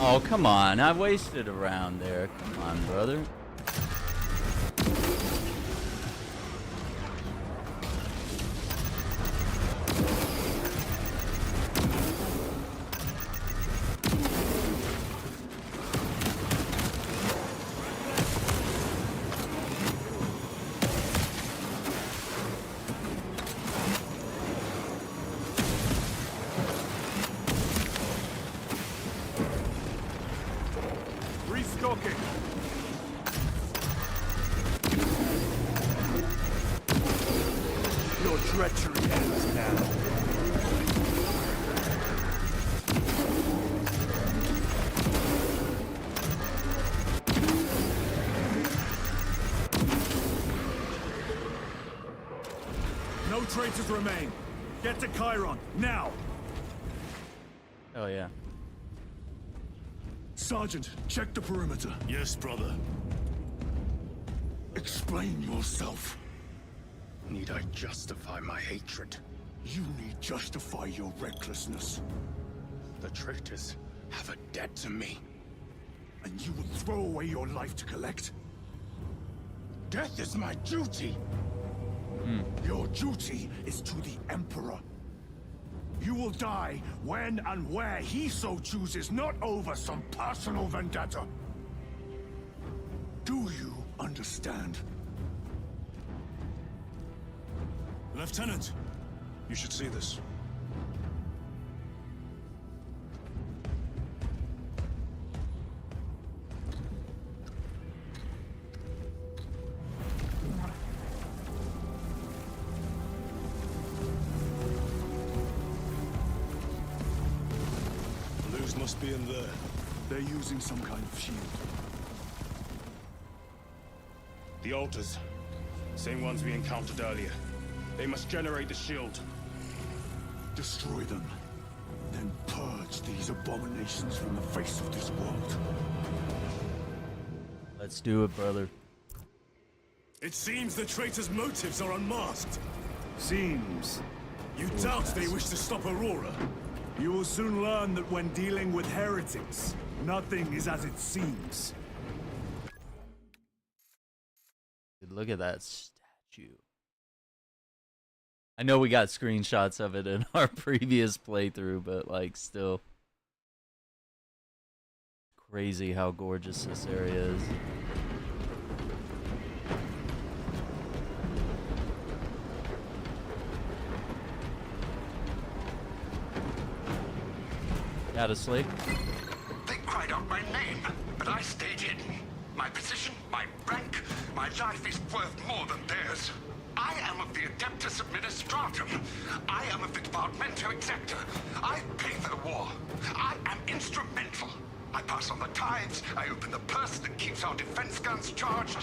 Oh, come on. I wasted a round there. Come on, brother. Restocking. Your treachery ends now. No traitors remain. Get to Chiron, now! Oh, yeah. Sergeant, check the perimeter. Yes, brother. Explain yourself. Need I justify my hatred? You need justify your recklessness. The traitors have a debt to me. And you will throw away your life to collect? Death is my duty! Your duty is to the Emperor. You will die when and where he so chooses, not over some personal vendetta. Do you understand? Lieutenant, you should see this. Blues must be in there. They're using some kind of shield. The altars. Same ones we encountered earlier. They must generate the shield. Destroy them. Then purge these abominations from the face of this world. Let's do it, brother. It seems the traitors' motives are unmasked. Seems. You doubt they wish to stop Aurora? You will soon learn that when dealing with heretics, nothing is as it seems. Dude, look at that statue. I know we got screenshots of it in our previous playthrough, but like still crazy how gorgeous this area is. Out of sleep. They cried out my name, but I stayed hidden. My position, my rank, my life is worth more than theirs. I am of the Adeptus Administratum. I am of the Departmento Exector. I pay for the war. I am instrumental. I pass on the tithes. I open the purse that keeps our defense guns charged.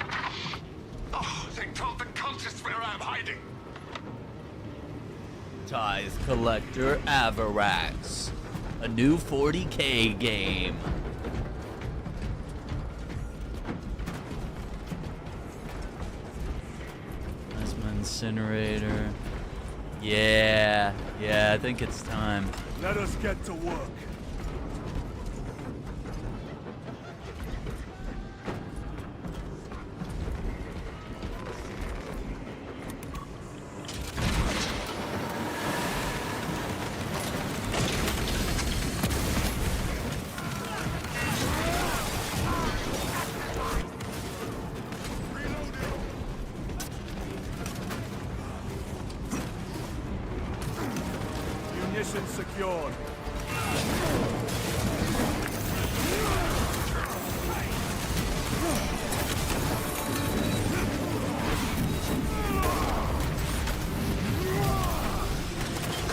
Oh, they told the cultists where I'm hiding. Tithe Collector Avarax. A new 40K game. Plasma incinerator. Yeah, I think it's time. Let us get to work. Munitions secured.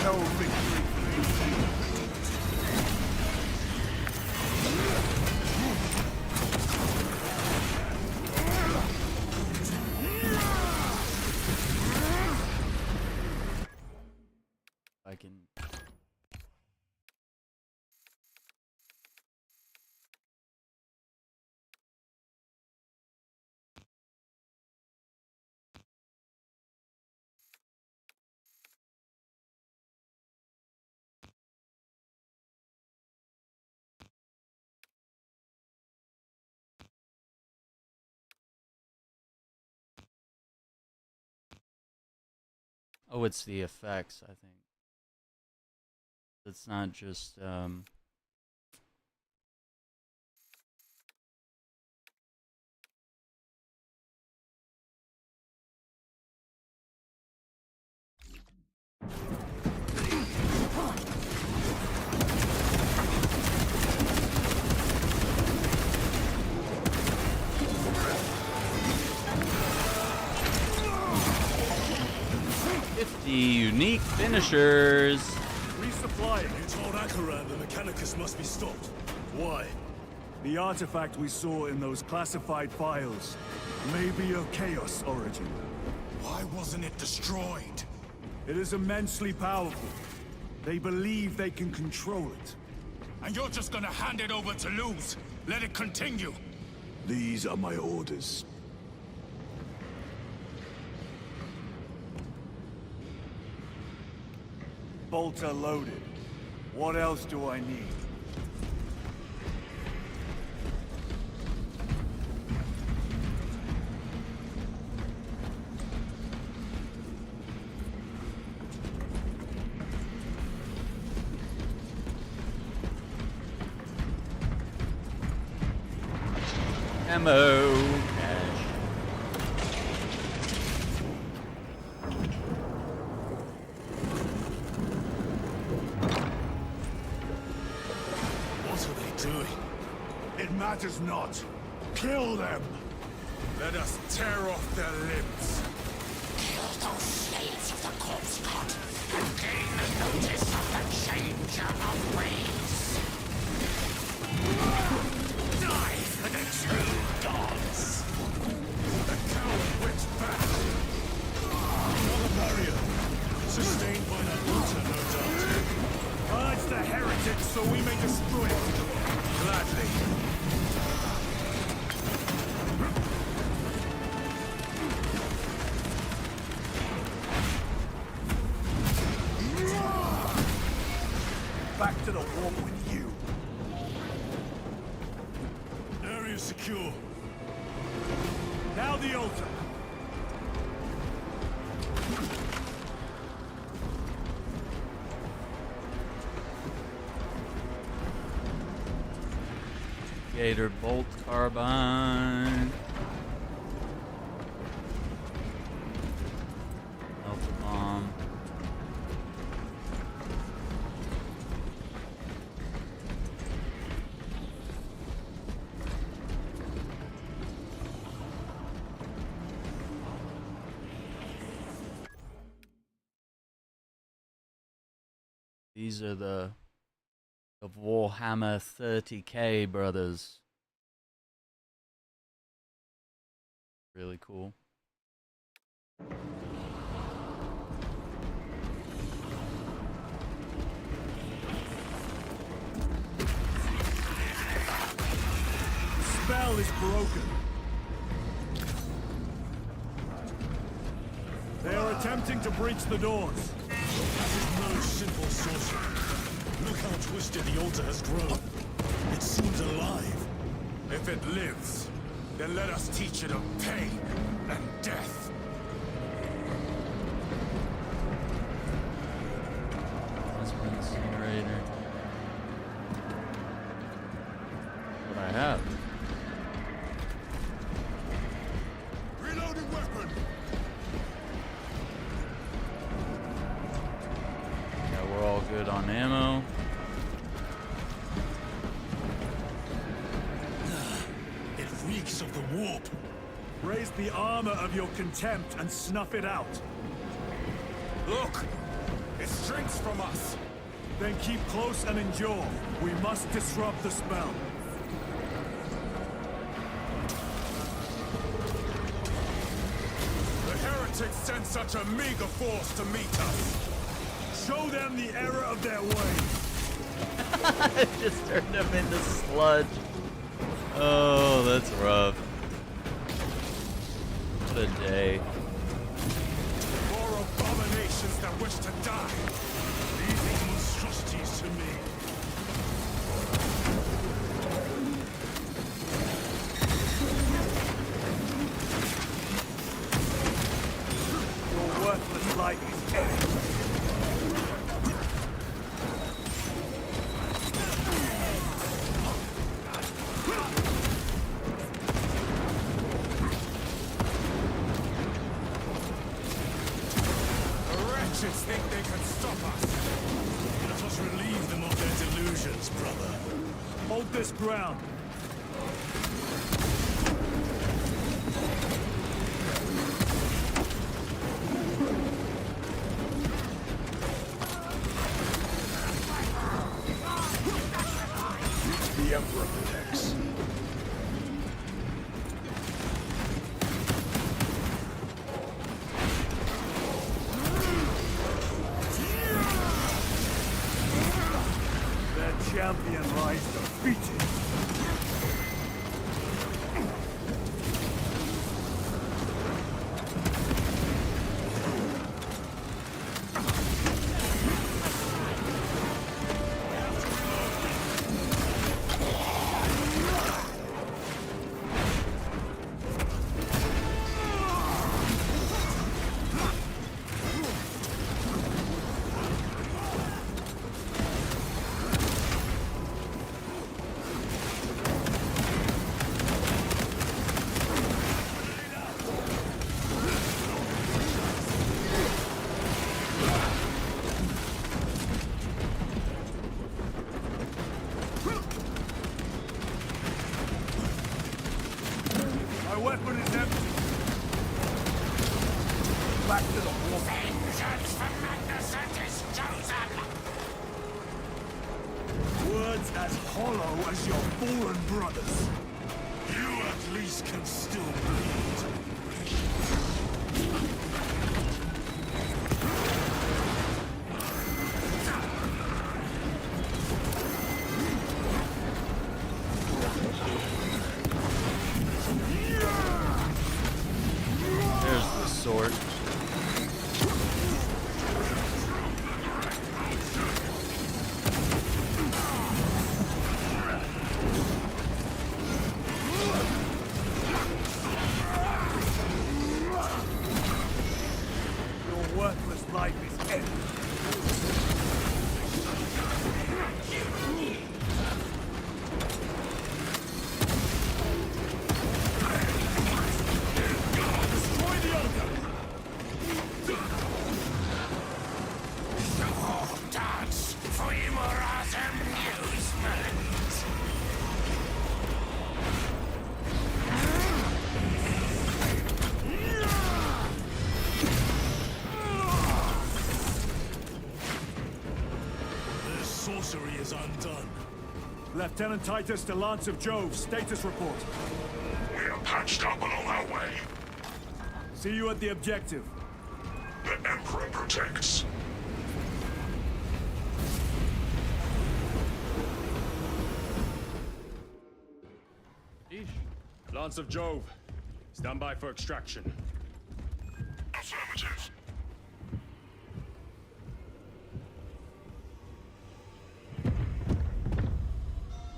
No victory. I can Oh, it's the effects, I think. It's not just, unique finishers. Resupplying. You told Akaran the Mechanicus must be stopped. Why? The artifact we saw in those classified files may be of Chaos origin. Why wasn't it destroyed? It is immensely powerful. They believe they can control it. And you're just gonna hand it over to lose? Let it continue? These are my orders. Bolter loaded. What else do I need? Ammo. Cash. What are they doing? It matters not. Kill them! Let us tear off their limbs. Kill those slaves of the corpse god and gain the notice of the changer of ways. Die for the true gods. The coward witch back. Another barrier. Sustained by that water, no doubt. Purge the heretics so we may destroy it. Gladly. Back to the warp with you. Area secure. Now the altar. Gator bolt carbine. Alpha bomb. These are the Warhammer 30K brothers. Really cool. Spell is broken. They are attempting to breach the doors. That is no simple sorcery. Look how twisted the altar has grown. It seems alive. If it lives, then let us teach it of pain and death. Plasma incinerator. What I have. Reloading weapon. Yeah, we're all good on ammo. It reeks of the warp. Raise the armor of your contempt and snuff it out. Look! It shrinks from us! Then keep close and endure. We must disrupt the spell. The heretics sent such a meager force to meet us! Show them the error of their ways. Just turned them into sludge. Oh, that's rough. What a day. More abominations that wish to die! These are monstrosities to me. Your worthless life is empty. Hold this ground. The Emperor protects. Their champion lies defeated. My weapon is empty. Back to the war. Vengeance from Magnificent is chosen! Words as hollow as your fallen brothers. You at least can still bleed. There's the sword. Your worthless life is ended. Destroy the altar! Dance for Imora's amusement! This sorcery is undone. Lieutenant Titus to Lance of Jove, status report. We are patched up along our way. See you at the objective. The Emperor protects. Lance of Jove. Stand by for extraction. Affirmative.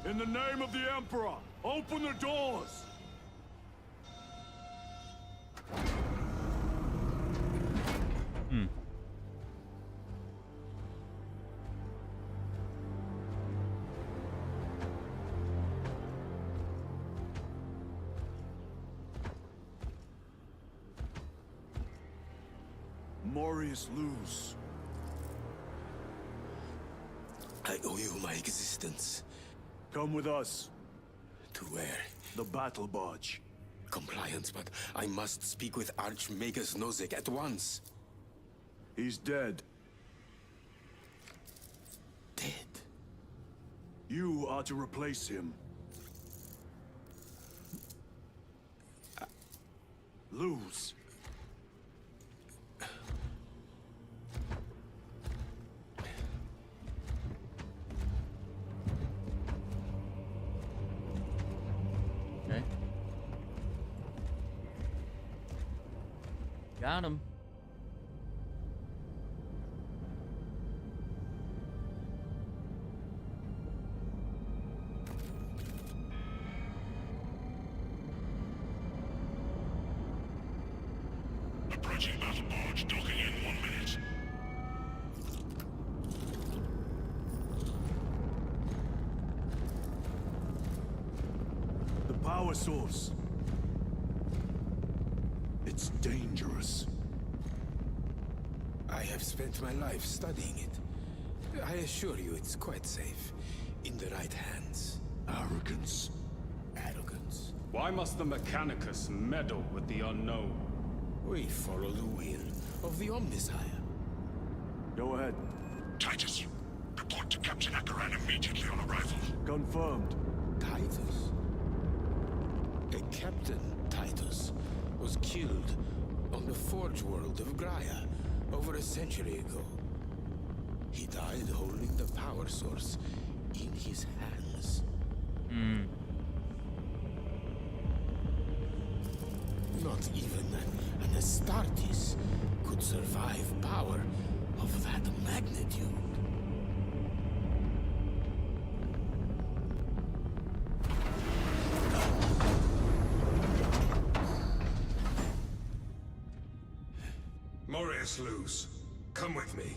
In the name of the Emperor, open the doors! Morius lose. I owe you my existence. Come with us. To where? The battle barge. Compliance, but I must speak with Archmagus Nozick at once. He's dead. Dead? You are to replace him. Lose. Okay. Got him. Approaching battle barge, docking in 1 minute. The power source. It's dangerous. I have spent my life studying it. I assure you it's quite safe. In the right hands. Arrogance. Arrogance. Why must the Mechanicus meddle with the unknown? We follow the will of the Omnisire. Go ahead. Titus, report to Captain Akaran immediately on arrival. Confirmed. Titus. A Captain Titus was killed on the Forge world of Graia over a century ago. He died holding the power source in his hands. Not even an Astartes could survive power of that magnitude. Morius Luz, come with me.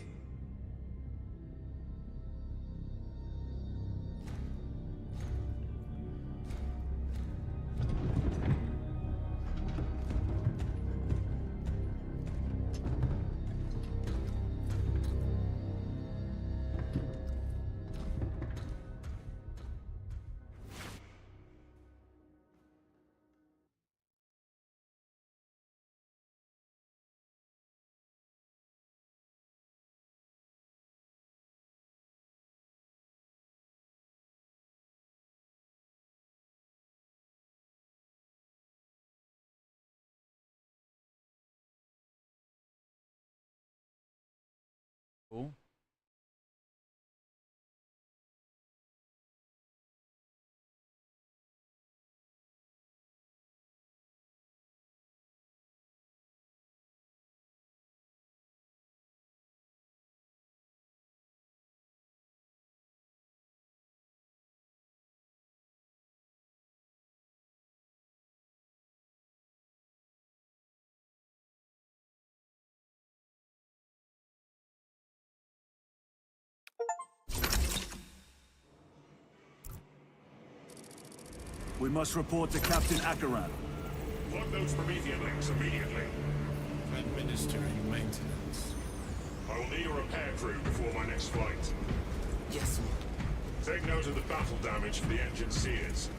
Cool. We must report to Captain Akaran. Plug those Promethean links immediately. Administering maintenance. I will need a repair crew before my next flight. Yes, Take note of the battle damage for the engine sears.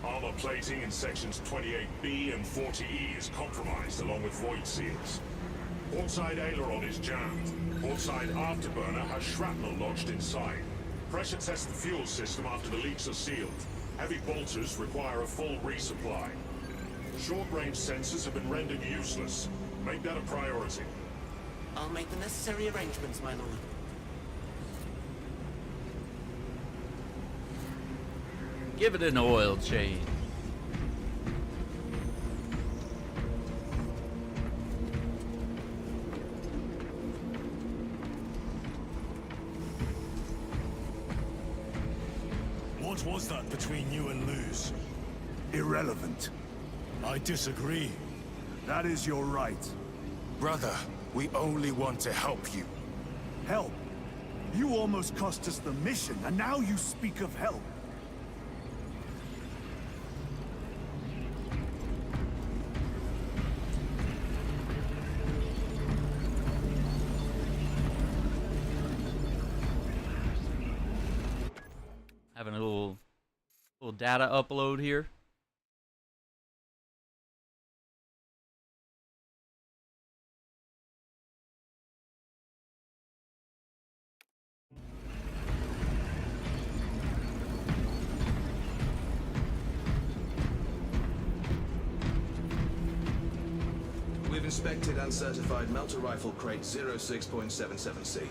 Armor plating in sections 28B and 40E is compromised along with void seals. Portside aileron is jammed. Portside afterburner has shrapnel lodged inside. Pressure test the fuel system after the leaks are sealed. Heavy bolters require a full resupply. Short-range sensors have been rendered useless. Make that a priority. I'll make the necessary arrangements, my lord. Give it an oil change. What was that between you and Luz? Irrelevant. I disagree. That is your right. Brother, we only want to help you. Help? You almost cost us the mission, and now you speak of help. Having a little data upload here. We've inspected and certified melter rifle crate 06.77C.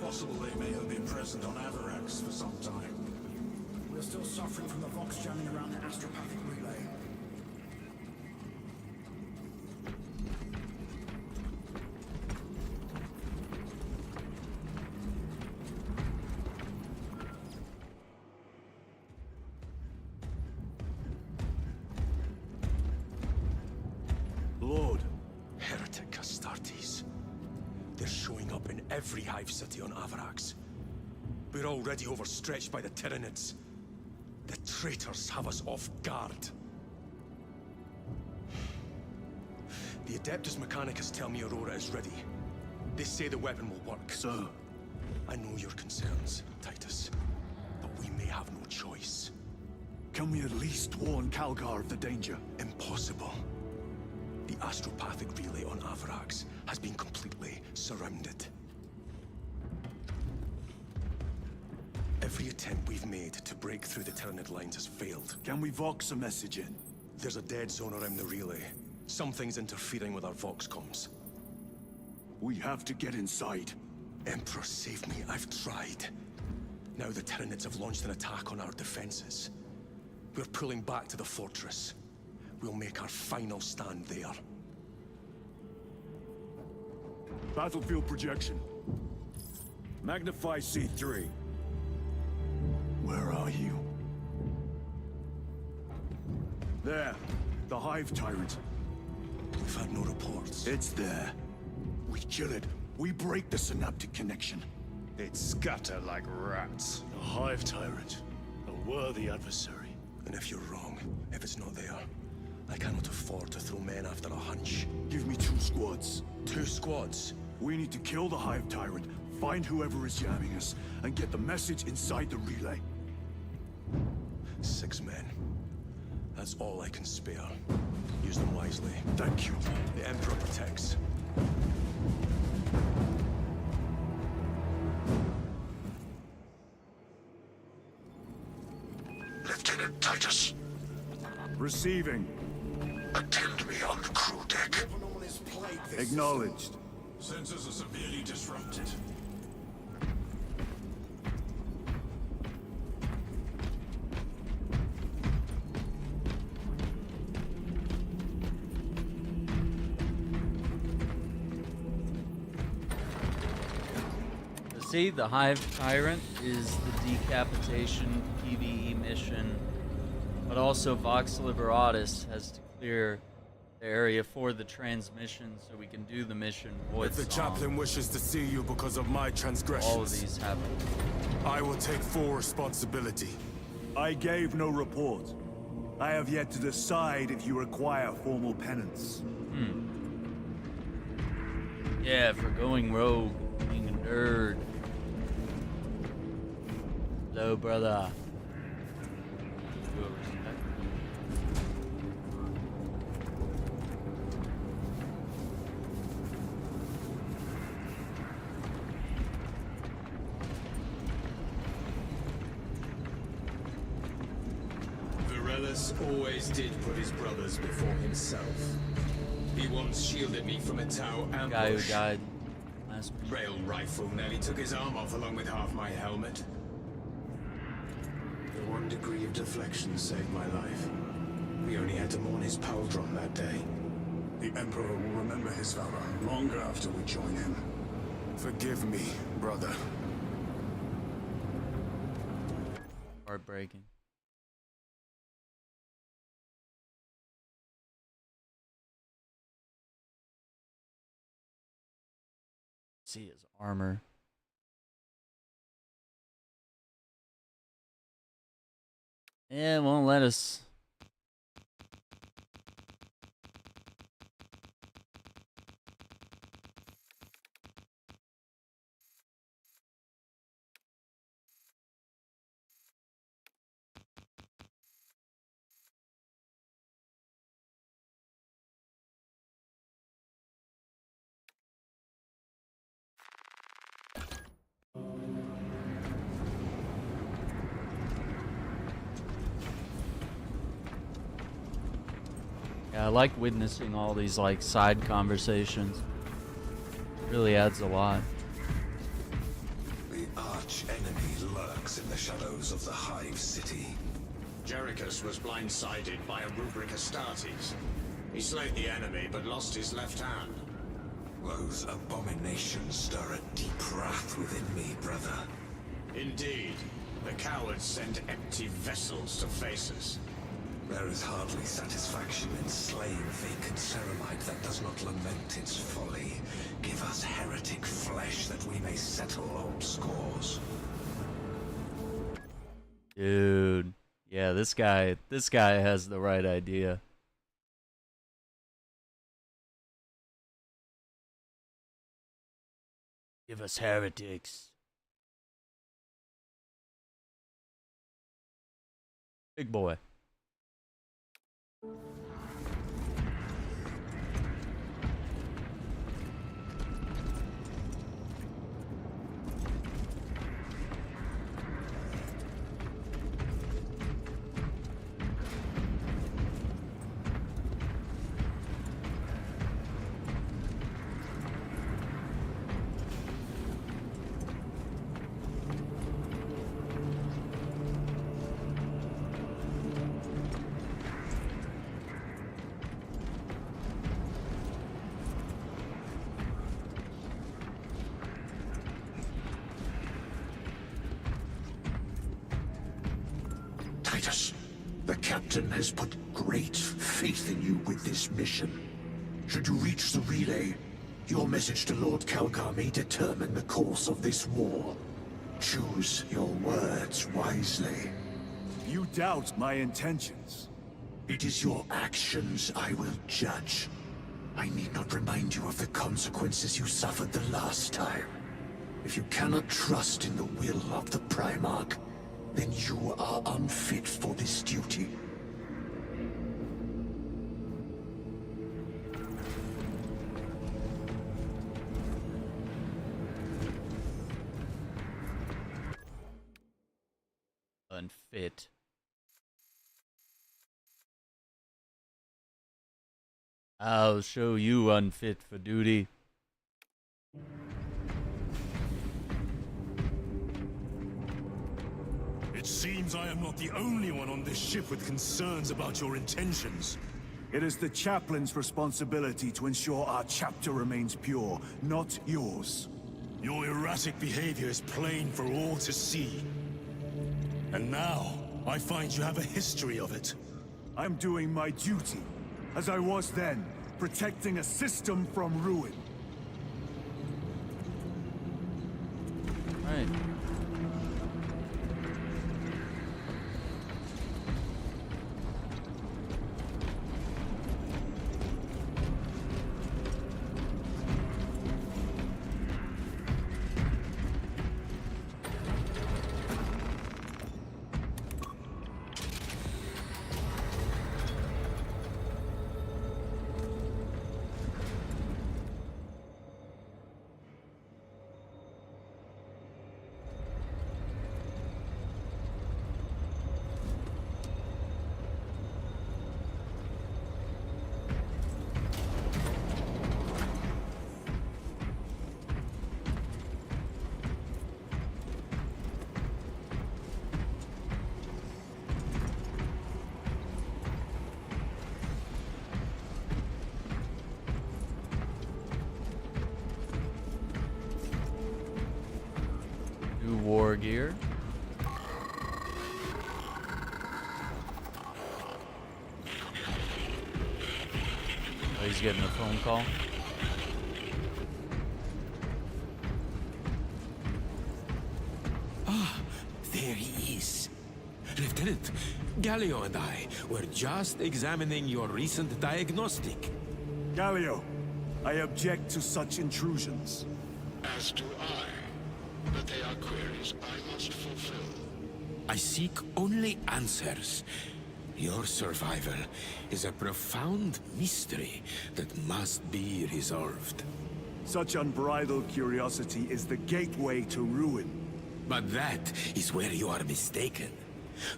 possible they may have been present on Avarax for some time. We're still suffering from the Vox jamming around the astropathic relay. Lord. Heretic Astartes. They're showing up in every hive city on Avarax. We're already overstretched by the Tyranids. The traitors have us off guard. The Adeptus Mechanicus tell me Aurora is ready. They say the weapon will work. Sir. I know your concerns, Titus, but we may have no choice. Can we at least warn Calgar of the danger? Impossible. The astropathic relay on Avarax has been completely surrounded. Every attempt we've made to break through the Tyranid lines has failed. Can we Vox a message in? There's a dead zone around the relay. Something's interfering with our Vox comms. We have to get inside. Emperor, save me. I've tried. Now the Tyranids have launched an attack on our defenses. We're pulling back to the fortress. We'll make our final stand there. Battlefield projection. Magnify C3. Where are you? There. The Hive Tyrant. We've had no reports. It's there. We kill it. We break the synaptic connection. They'd scatter like rats. A Hive Tyrant. A worthy adversary. And if you're wrong, if it's not there, I cannot afford to throw men after a hunch. Give me 2 squads. 2 squads? We need to kill the Hive Tyrant, find whoever is jamming us, and get the message inside the relay. 6 men. That's all I can spare. Use them wisely. Thank you. The Emperor protects. Lieutenant Titus. Receiving. Attend me on the crew deck. Acknowledged. Sensors are severely disrupted. See, the Hive Tyrant is the decapitation PvE mission, but also Vox Liberatus has to clear the area for the transmission so we can do the mission. If the chaplain wishes to see you because of my transgressions, all of these happen. I will take full responsibility. I gave no report. I have yet to decide if you require formal penance. Yeah, for going rogue, being a nerd. Hello, brother. Varellus always did put his brothers before himself. He once shielded me from a Tau ambush. Guy who died last week. Rail rifle nearly took his arm off along with half my helmet. The 1 degree of deflection saved my life. We only had to mourn his pauldron that day. The Emperor will remember his valor long after we join him. Forgive me, brother. Heartbreaking. See his armor. Yeah, it won't let us. Yeah, I like witnessing all these like side conversations. It really adds a lot. arch enemy lurks in the shadows of the Hive City. Jerichus was blindsided by a rubric Astartes. He slayed the enemy, but lost his left hand. Those abominations stir a deep wrath within me, brother. Indeed. The cowards send empty vessels to face us. There is hardly satisfaction in slaying vacant ceramite that does not lament its folly. Give us heretic flesh that we may settle old scores. Dude. Yeah, this guy has the right idea. Give us heretics. Big boy. Titus, the captain has put great faith in you with this mission. Should you reach the relay, your message to Lord Calgar may determine the course of this war. Choose your words wisely. You doubt my intentions. It is your actions I will judge. I need not remind you of the consequences you suffered the last time. If you cannot trust in the will of the Primarch, then you are unfit for this duty. Unfit. I'll show you unfit for duty. It seems I am not the only one on this ship with concerns about your intentions. It is the chaplain's responsibility to ensure our chapter remains pure, not yours. Your erratic behavior is plain for all to see. And now, I find you have a history of it. I'm doing my duty, as I was then, protecting a system from ruin. Right. War gear. Oh, he's getting a phone call. Ah, there he is. Lieutenant, Galio and I were just examining your recent diagnostic. Galio, I object to such intrusions. As do I. But they are queries I must fulfill. I seek only answers. Your survival is a profound mystery that must be resolved. Such unbridled curiosity is the gateway to ruin. But that is where you are mistaken.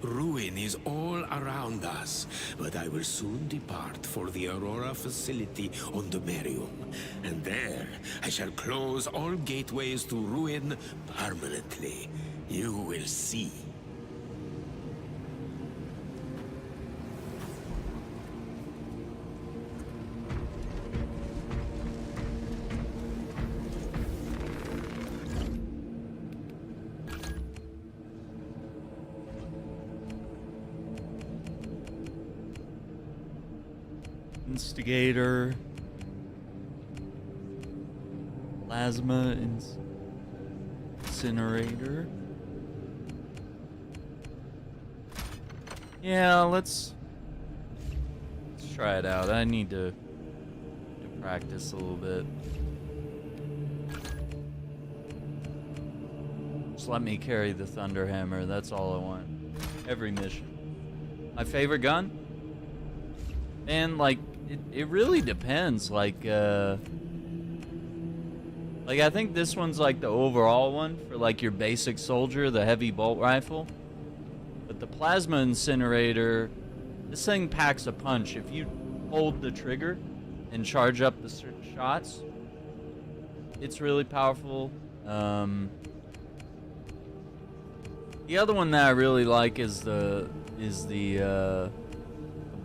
Ruin is all around us, but I will soon depart for the Aurora facility on the Imperium, and there I shall close all gateways to ruin permanently. You will see. Instigator, plasma incinerator. Yeah, let's try it out. I need to practice a little bit. Just let me carry the Thunderhammer. That's all I want. Every mission. My favorite gun? And like it really depends. Like I think this one's like the overall one for like your basic soldier, the heavy bolt rifle. But the plasma incinerator, this thing packs a punch. If you hold the trigger and charge up the shots, it's really powerful. The other one that I really like is the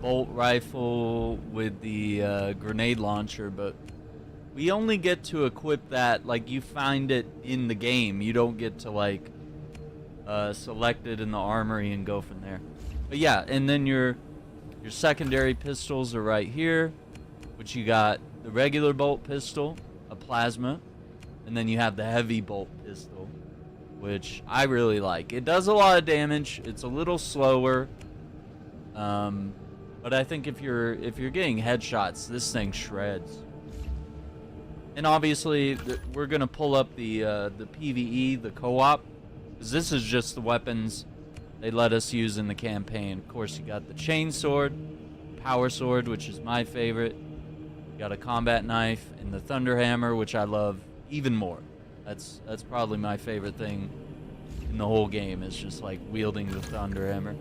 bolt rifle with the grenade launcher, but we only get to equip that, like, you find it in the game. You don't get to like select it in the armory and go from there. But yeah, and then your secondary pistols are right here, which you got the regular bolt pistol, a plasma, and then you have the heavy bolt pistol, which I really like. It does a lot of damage. It's a little slower. But I think if you're getting headshots, this thing shreds. And obviously, we're gonna pull up the PvE, the co-op, because this is just the weapons they let us use in the campaign. Of course, you got the chain sword, power sword, which is my favorite. You got a combat knife, and the Thunderhammer, which I love even more. That's probably my favorite thing in the whole game, is just like wielding the Thunderhammer.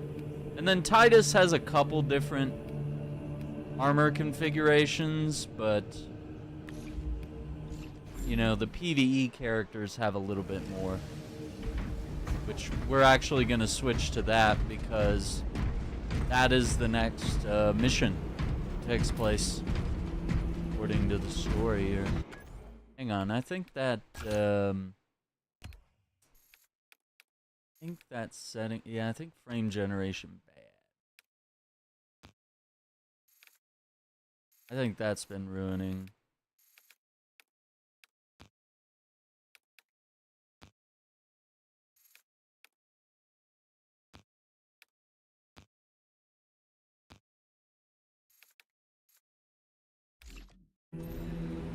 And then Titus has a couple different armor configurations, but you know, the PvE characters have a little bit more, which we're actually going to switch to that because that is the next mission that takes place according to the story here. Hang on, I think that setting, yeah, I think frame generation bad. I think that's been ruining.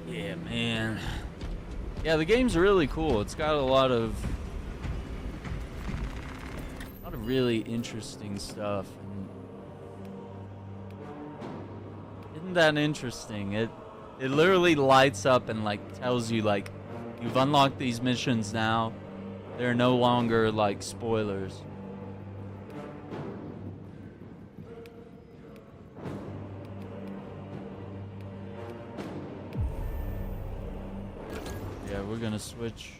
Yeah, man. Yeah, the game's really cool. It's got a lot of really interesting stuff. Isn't that interesting? It literally lights up and like tells you like you've unlocked these missions now. They're no longer like spoilers. Yeah, we're gonna switch.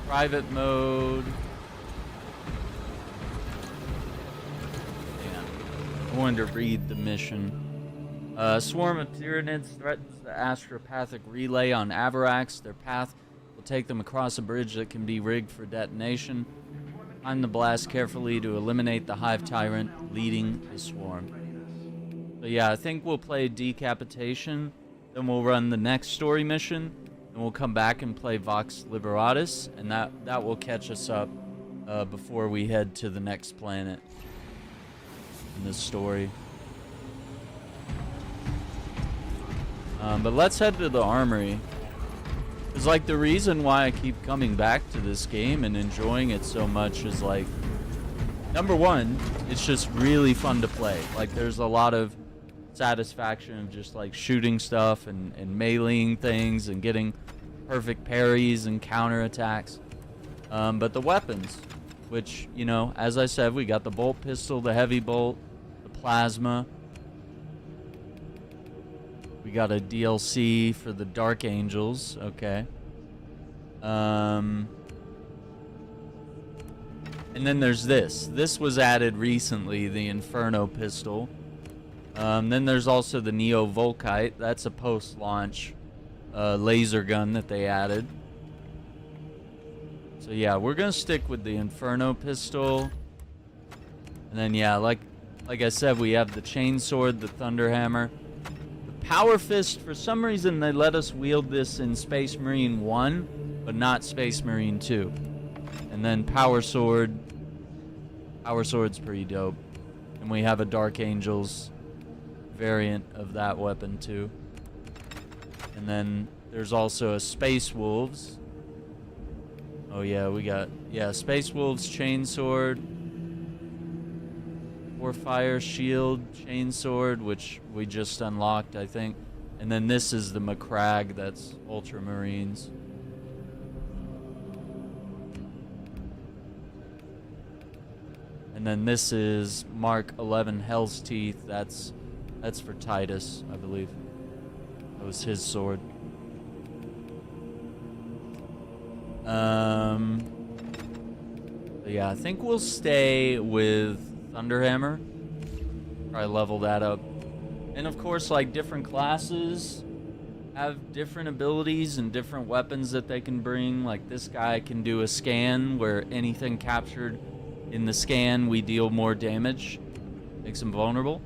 Private mode. Yeah. I wanted to read the mission. A swarm of Tyranids threatens the astropathic relay on Avarax. Their path will take them across a bridge that can be rigged for detonation. Time the blast carefully to eliminate the Hive Tyrant leading the swarm. So yeah, I think we'll play Decapitation. Then we'll run the next story mission. And we'll come back and play Vox Liberatus, and that will catch us up before we head to the next planet in this story. But let's head to the armory. It's like the reason why I keep coming back to this game and enjoying it so much is like number one, it's just really fun to play. Like, there's a lot of satisfaction of just like shooting stuff and meleeing things and getting perfect parries and counterattacks. But the weapons, which, you know, as I said, we got the bolt pistol, the heavy bolt, the plasma. We got a DLC for the Dark Angels, okay. And then there's this. This was added recently, the Inferno pistol. Then there's also the Neo Volkite. That's a post-launch laser gun that they added. So yeah, we're gonna stick with the Inferno pistol. And then yeah, like I said, we have the Chainsword, the Thunderhammer. The Power Fist, for some reason they let us wield this in Space Marine 1, but not Space Marine 2. And then Power Sword. Power Sword's pretty dope. And we have a Dark Angels variant of that weapon too. And then there's also a Space Wolves. Oh yeah, we got, yeah, Space Wolves Chainsword, or Fire Shield Chainsword, which we just unlocked, I think. And then this is the Macragge, that's Ultramarines. And then this is Mark 11 Hell's Teeth, that's for Titus, I believe. That was his sword. But yeah, I think we'll stay with Thunderhammer. Probably level that up. And of course, like, different classes have different abilities and different weapons that they can bring. Like, this guy can do a scan where anything captured in the scan, we deal more damage. Makes him vulnerable.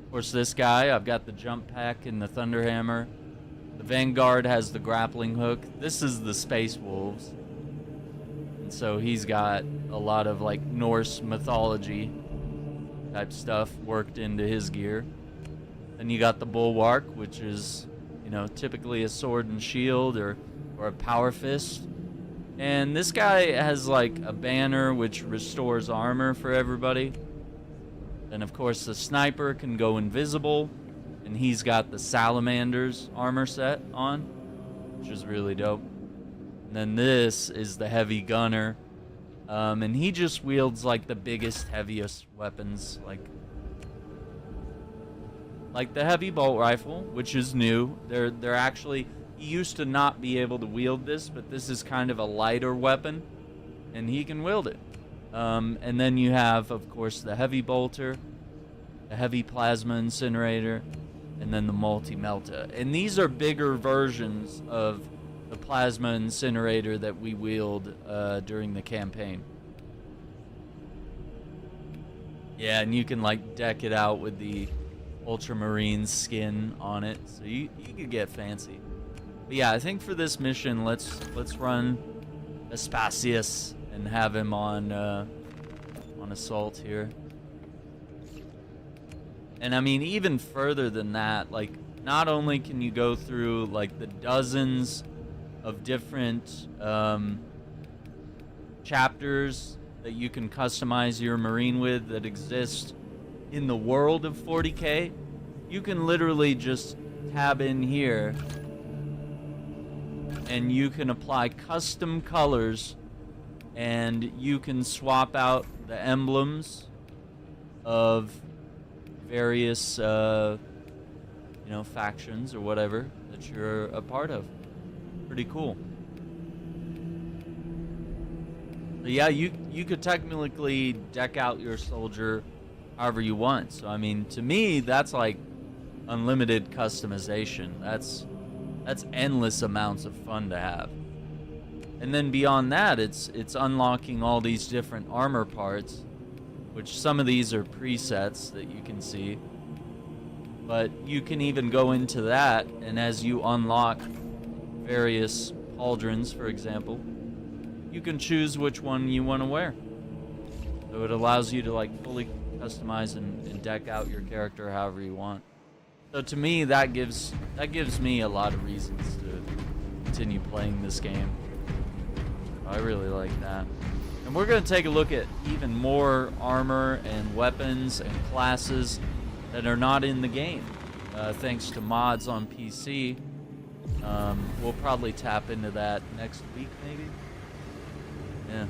Of course, this guy, I've got the jump pack and the Thunderhammer. The Vanguard has the grappling hook. This is the Space Wolves. And so he's got a lot of like Norse mythology type stuff worked into his gear. Then you got the Bulwark, which is, you know, typically a sword and shield or a power fist. And this guy has like a banner which restores armor for everybody. Then of course the sniper can go invisible. And he's got the Salamander's armor set on, which is really dope. And then this is the heavy gunner. And he just wields like the biggest, heaviest weapons, like the heavy bolt rifle, which is new. They're actually, he used to not be able to wield this, but this is kind of a lighter weapon, and he can wield it. And then you have, of course, the heavy bolter, the heavy plasma incinerator, and then the multi-melta. And these are bigger versions of the plasma incinerator that we wield during the campaign. Yeah, and you can like deck it out with the Ultramarine skin on it, so you could get fancy. But yeah, I think for this mission, let's run Aspacius and have him on assault here. And I mean, even further than that, like, not only can you go through like the dozens of different chapters that you can customize your Marine with that exist in the world of 40K, you can literally just tab in here and you can apply custom colors, and you can swap out the emblems of various you know, factions or whatever that you're a part of. Pretty cool. But yeah, you could technically deck out your soldier however you want. So I mean, to me, that's like unlimited customization. That's endless amounts of fun to have. And then beyond that, it's unlocking all these different armor parts, which some of these are presets that you can see. But you can even go into that, and as you unlock various pauldrons, for example, you can choose which one you want to wear. So it allows you to like fully customize and deck out your character however you want. So to me, that gives me a lot of reasons to continue playing this game. I really like that. And we're going to take a look at even more armor and weapons and classes that are not in the game, thanks to mods on PC. We'll probably tap into that next week, maybe. Yeah.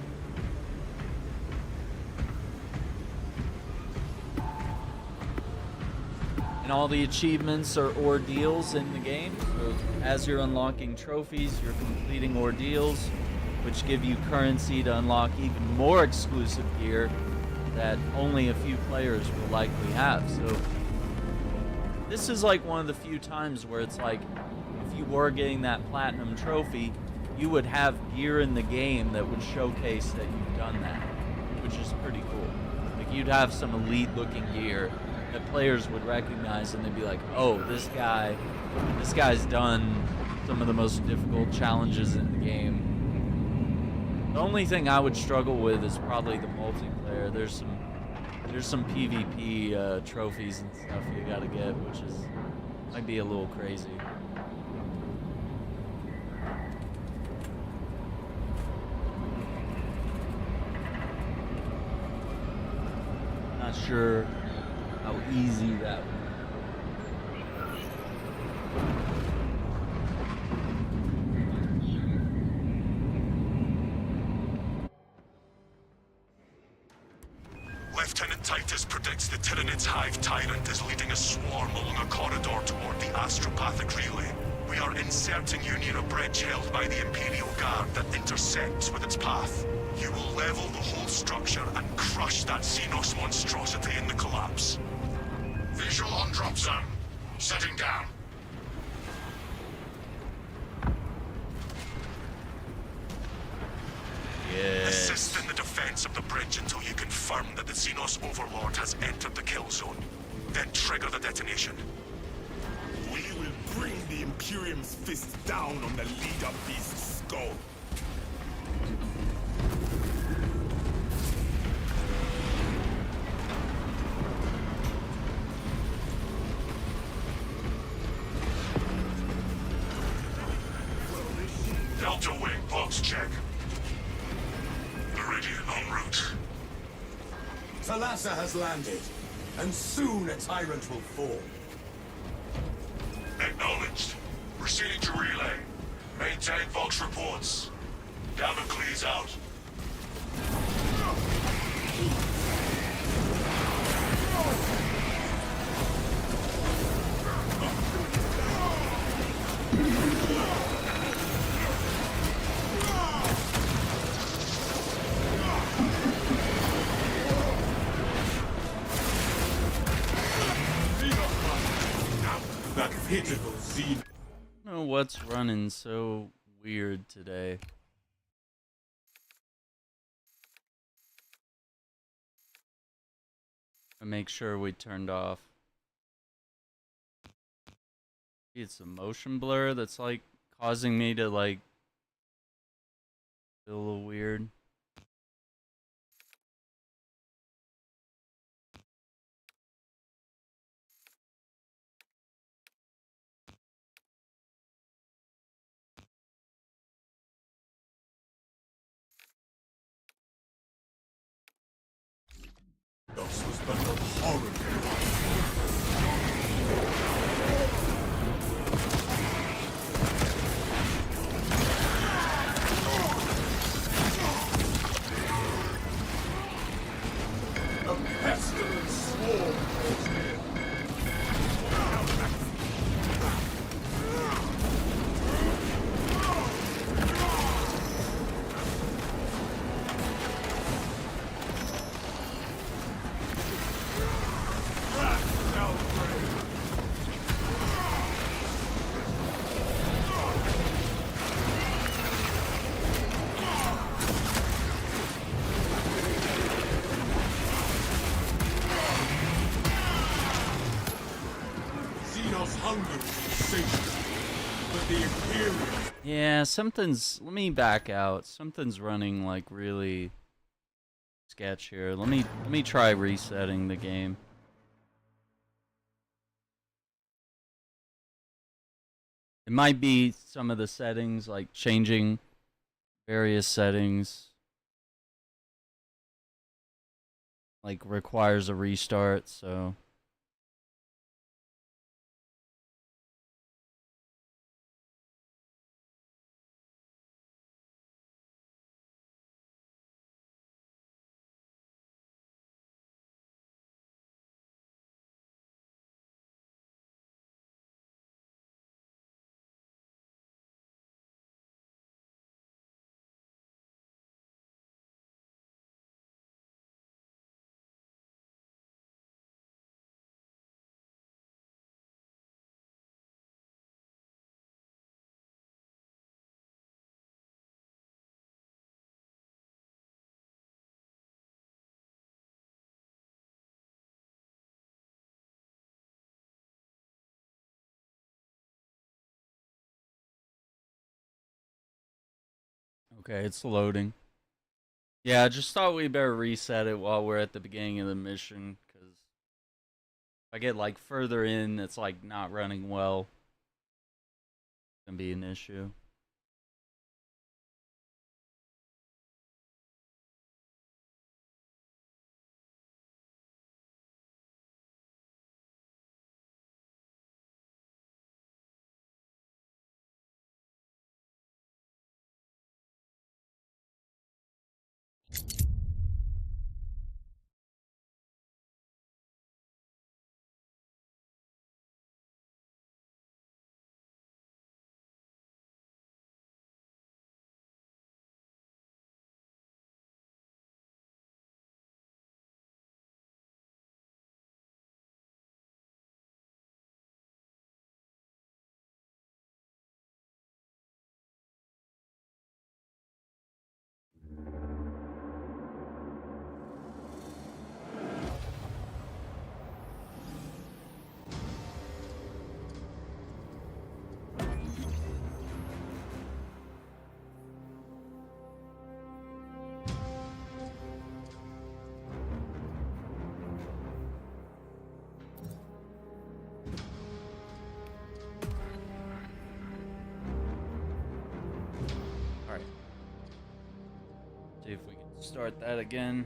And all the achievements are ordeals in the game. So as you're unlocking trophies, you're completing ordeals, which give you currency to unlock even more exclusive gear that only a few players will likely have. So this is like one of the few times where it's like, if you were getting that platinum trophy, you would have gear in the game that would showcase that you've done that, which is pretty cool. Like, you'd have some elite looking gear that players would recognize, and they'd be like, oh, this guy's done some of the most difficult challenges in the game. The only thing I would struggle with is probably the multiplayer. There's some PvP trophies and stuff you gotta get, which might be a little crazy. Not sure how easy that would be. Lieutenant Titus predicts the Tyranid's hive Tyrant is leading a swarm along a corridor toward the astropathic relay. We are inserting you near a bridge held by the Imperial Guard that intersects with its path. You will level the whole structure and crush that Xenos monstrosity in the collapse. Visual on drop zone. Setting down. Yes. Assist in the defense of the bridge until you confirm that the Xenos Overlord has entered the kill zone. Then trigger the detonation. We will bring the Imperium's fist down on the leader beast's skull. Delta Wing, box check. Meridian en route. Thalassa has landed, and soon a tyrant will fall. Acknowledged. Proceeding to relay. Maintain Vox reports. Damocles out. I don't know what's running so weird today. I make sure we turned off. It's a motion blur that's like causing me to like feel a little weird. This was but a horrible. A pestilent swarm was here. Yeah, something's... Let me back out. Something's running like really sketch here. Let me try resetting the game. It might be some of the settings, like changing various settings. like requires a restart, so okay, it's loading. Yeah, I just thought we better reset it while we're at the beginning of the mission, because if I get like further in, it's like not running well. It's gonna be an issue. See if we can start that again.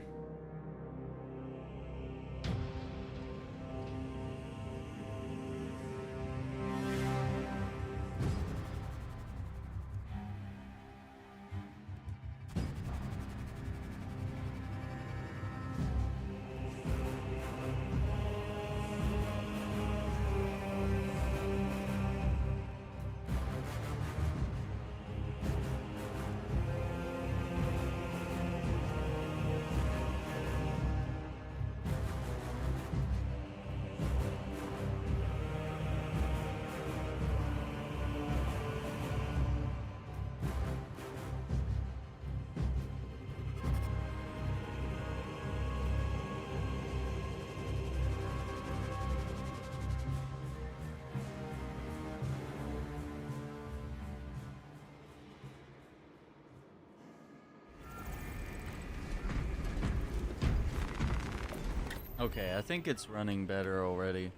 Okay, I think it's running better already.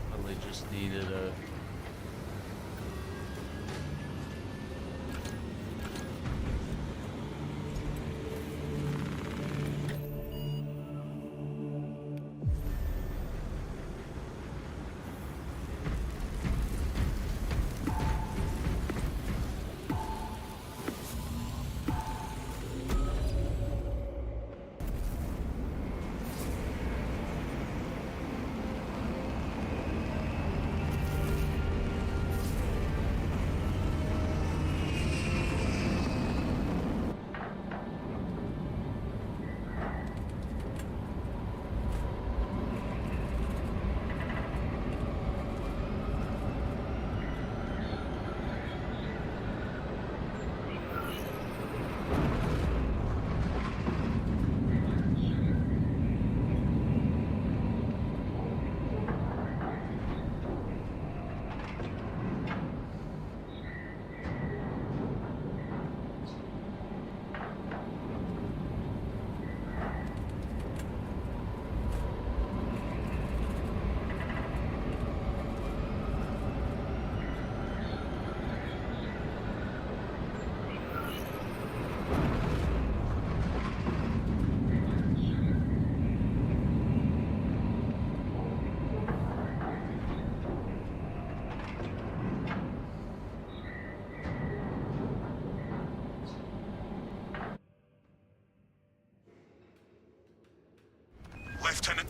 Probably just needed a...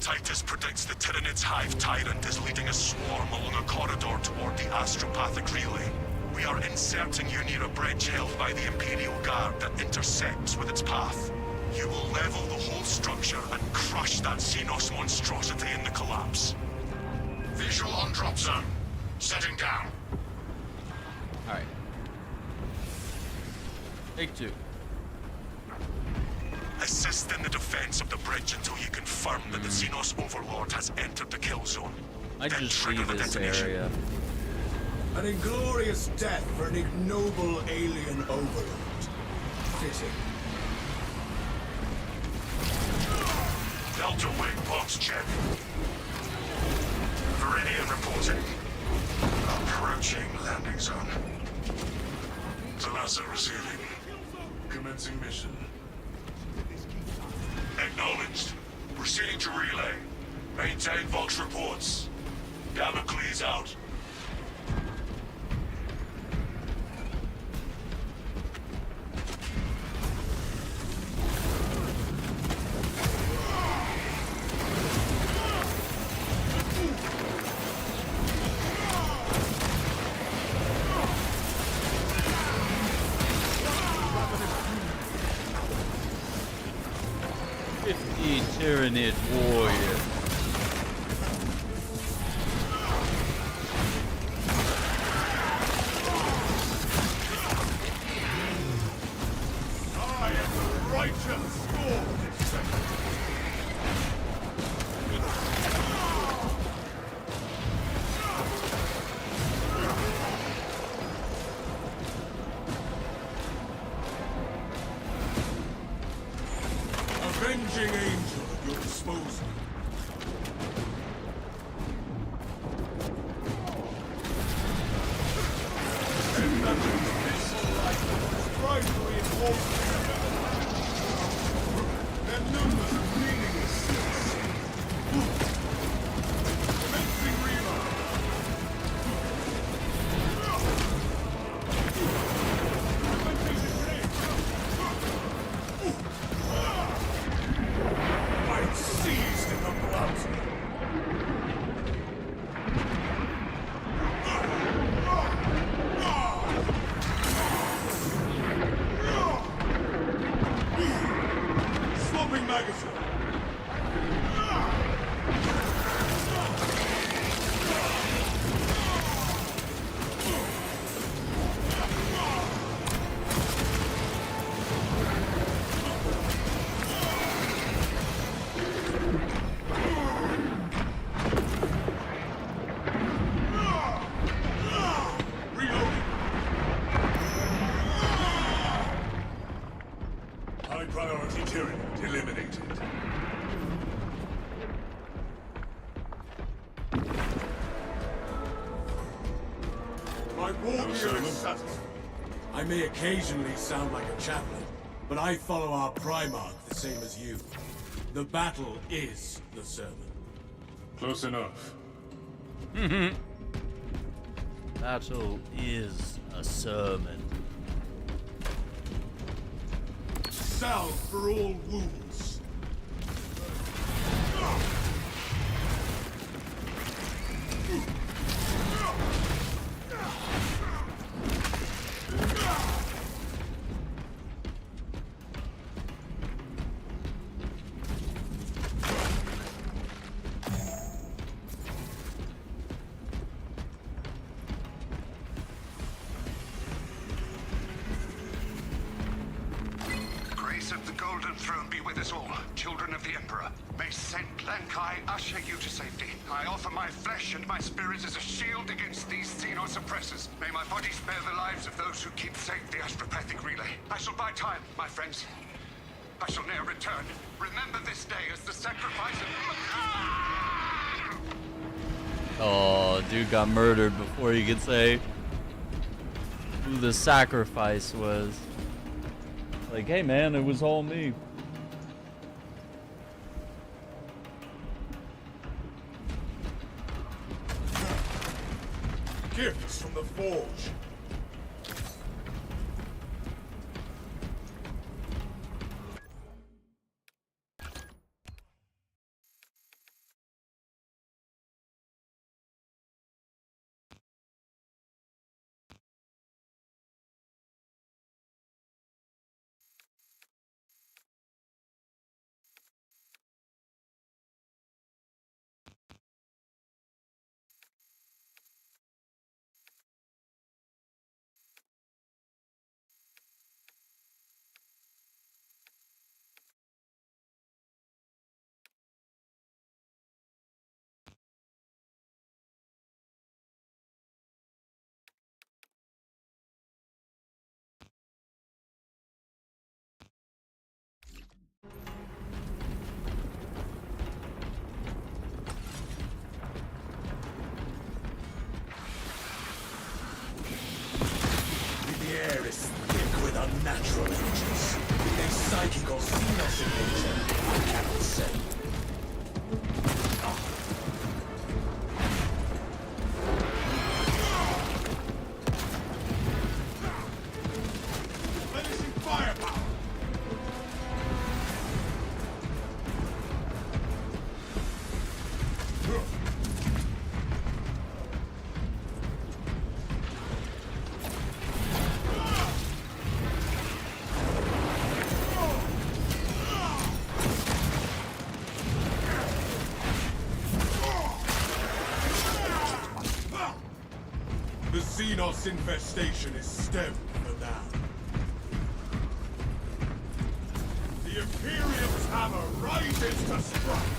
Titus predicts the Tyranid's hive tyrant is leading a swarm along a corridor toward the astropathic relay. We are inserting you near a bridge held by the Imperial Guard that intersects with its path. You will level the whole structure and crush that Xenos monstrosity in the collapse. Visual on drop zone. Setting down. Alright. Take 2. Assist in the defense of the bridge until you confirm that the Xenos Overlord has entered the kill zone. I Then just trigger see the this detonation. area. An inglorious death for an ignoble alien overlord. Fitting. Delta Wing box check. Viridian reporting. Approaching landing zone. Talassa receiving. Commencing mission. Acknowledged. Proceeding to relay. Maintain Vox reports. Damocles out. Tyranid warrior. I am the righteous Lord. Avenging angel at your disposal. And nothing missile like tries to reinforce their numbers of meaningless sins. Commencing reload. I'm seized in the blood. Swapping magazine. High priority Tyranid eliminated. My war gear is satisfied. I may occasionally sound like a chaplain, but I follow our Primarch the same as you. The battle is the sermon. Close enough. Battle is a sermon. Salve for all wounds. Grace of the Golden Throne be with us all, children of the Emperor. May Saint Lankai usher you to safety. I offer my flesh and my spirit as a shield against these Xenos oppressors. May my body spare the lives of those who keep safe the astropathic relay. I shall buy time, my friends. I shall ne'er return. Remember this day as the sacrifice of... Oh, dude got murdered before he could say who the sacrifice was. Like, hey man, it was all me. Gifts from the Forge. natural angels. Be they psychic or xenos in nature, I cannot say. Replenishing firepower! The Xenos infestation is stemmed for now. The Imperium's hammer rises to strike!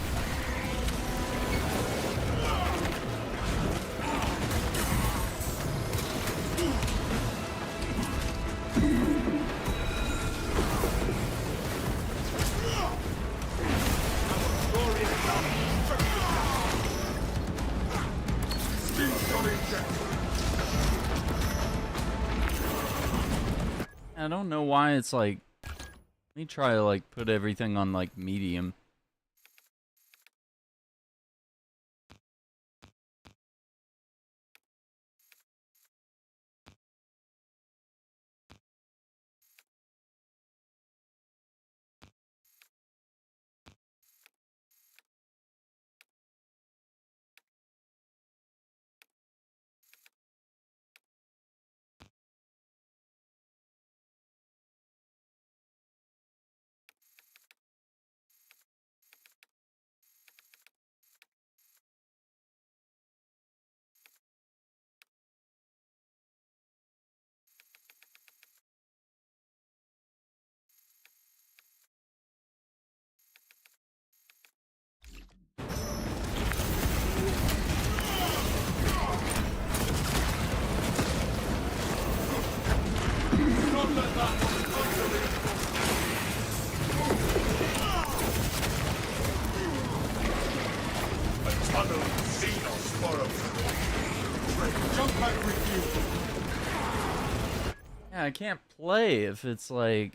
I don't know why it's like, let me try to like put everything on like medium. Yeah, I can't play if it's like...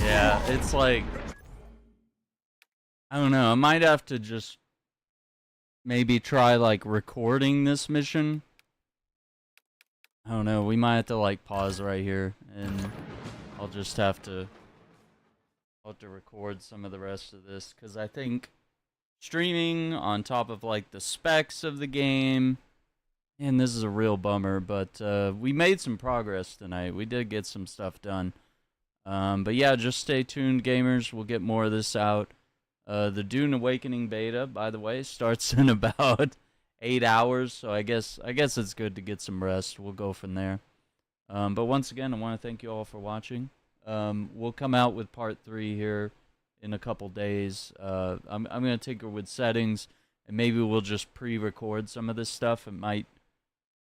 Yeah, it's like, I don't know, I might have to just maybe try like recording this mission. I don't know, we might have to like pause right here and I'll just have to record some of the rest of this, because I think streaming on top of like the specs of the game, and this is a real bummer, but we made some progress tonight. We did get some stuff done. But yeah, just stay tuned, gamers. We'll get more of this out. The Dune Awakening beta, by the way, starts in about 8 hours, so I guess it's good to get some rest. We'll go from there. But once again, I want to thank you all for watching. We'll come out with part 3 here in a couple days. I'm gonna tinker with settings, and maybe we'll just pre-record some of this stuff. It might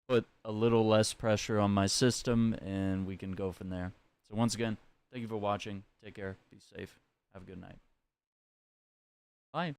put a little less pressure on my system, and we can go from there. So once again, thank you for watching. Take care. Be safe. Have a good night.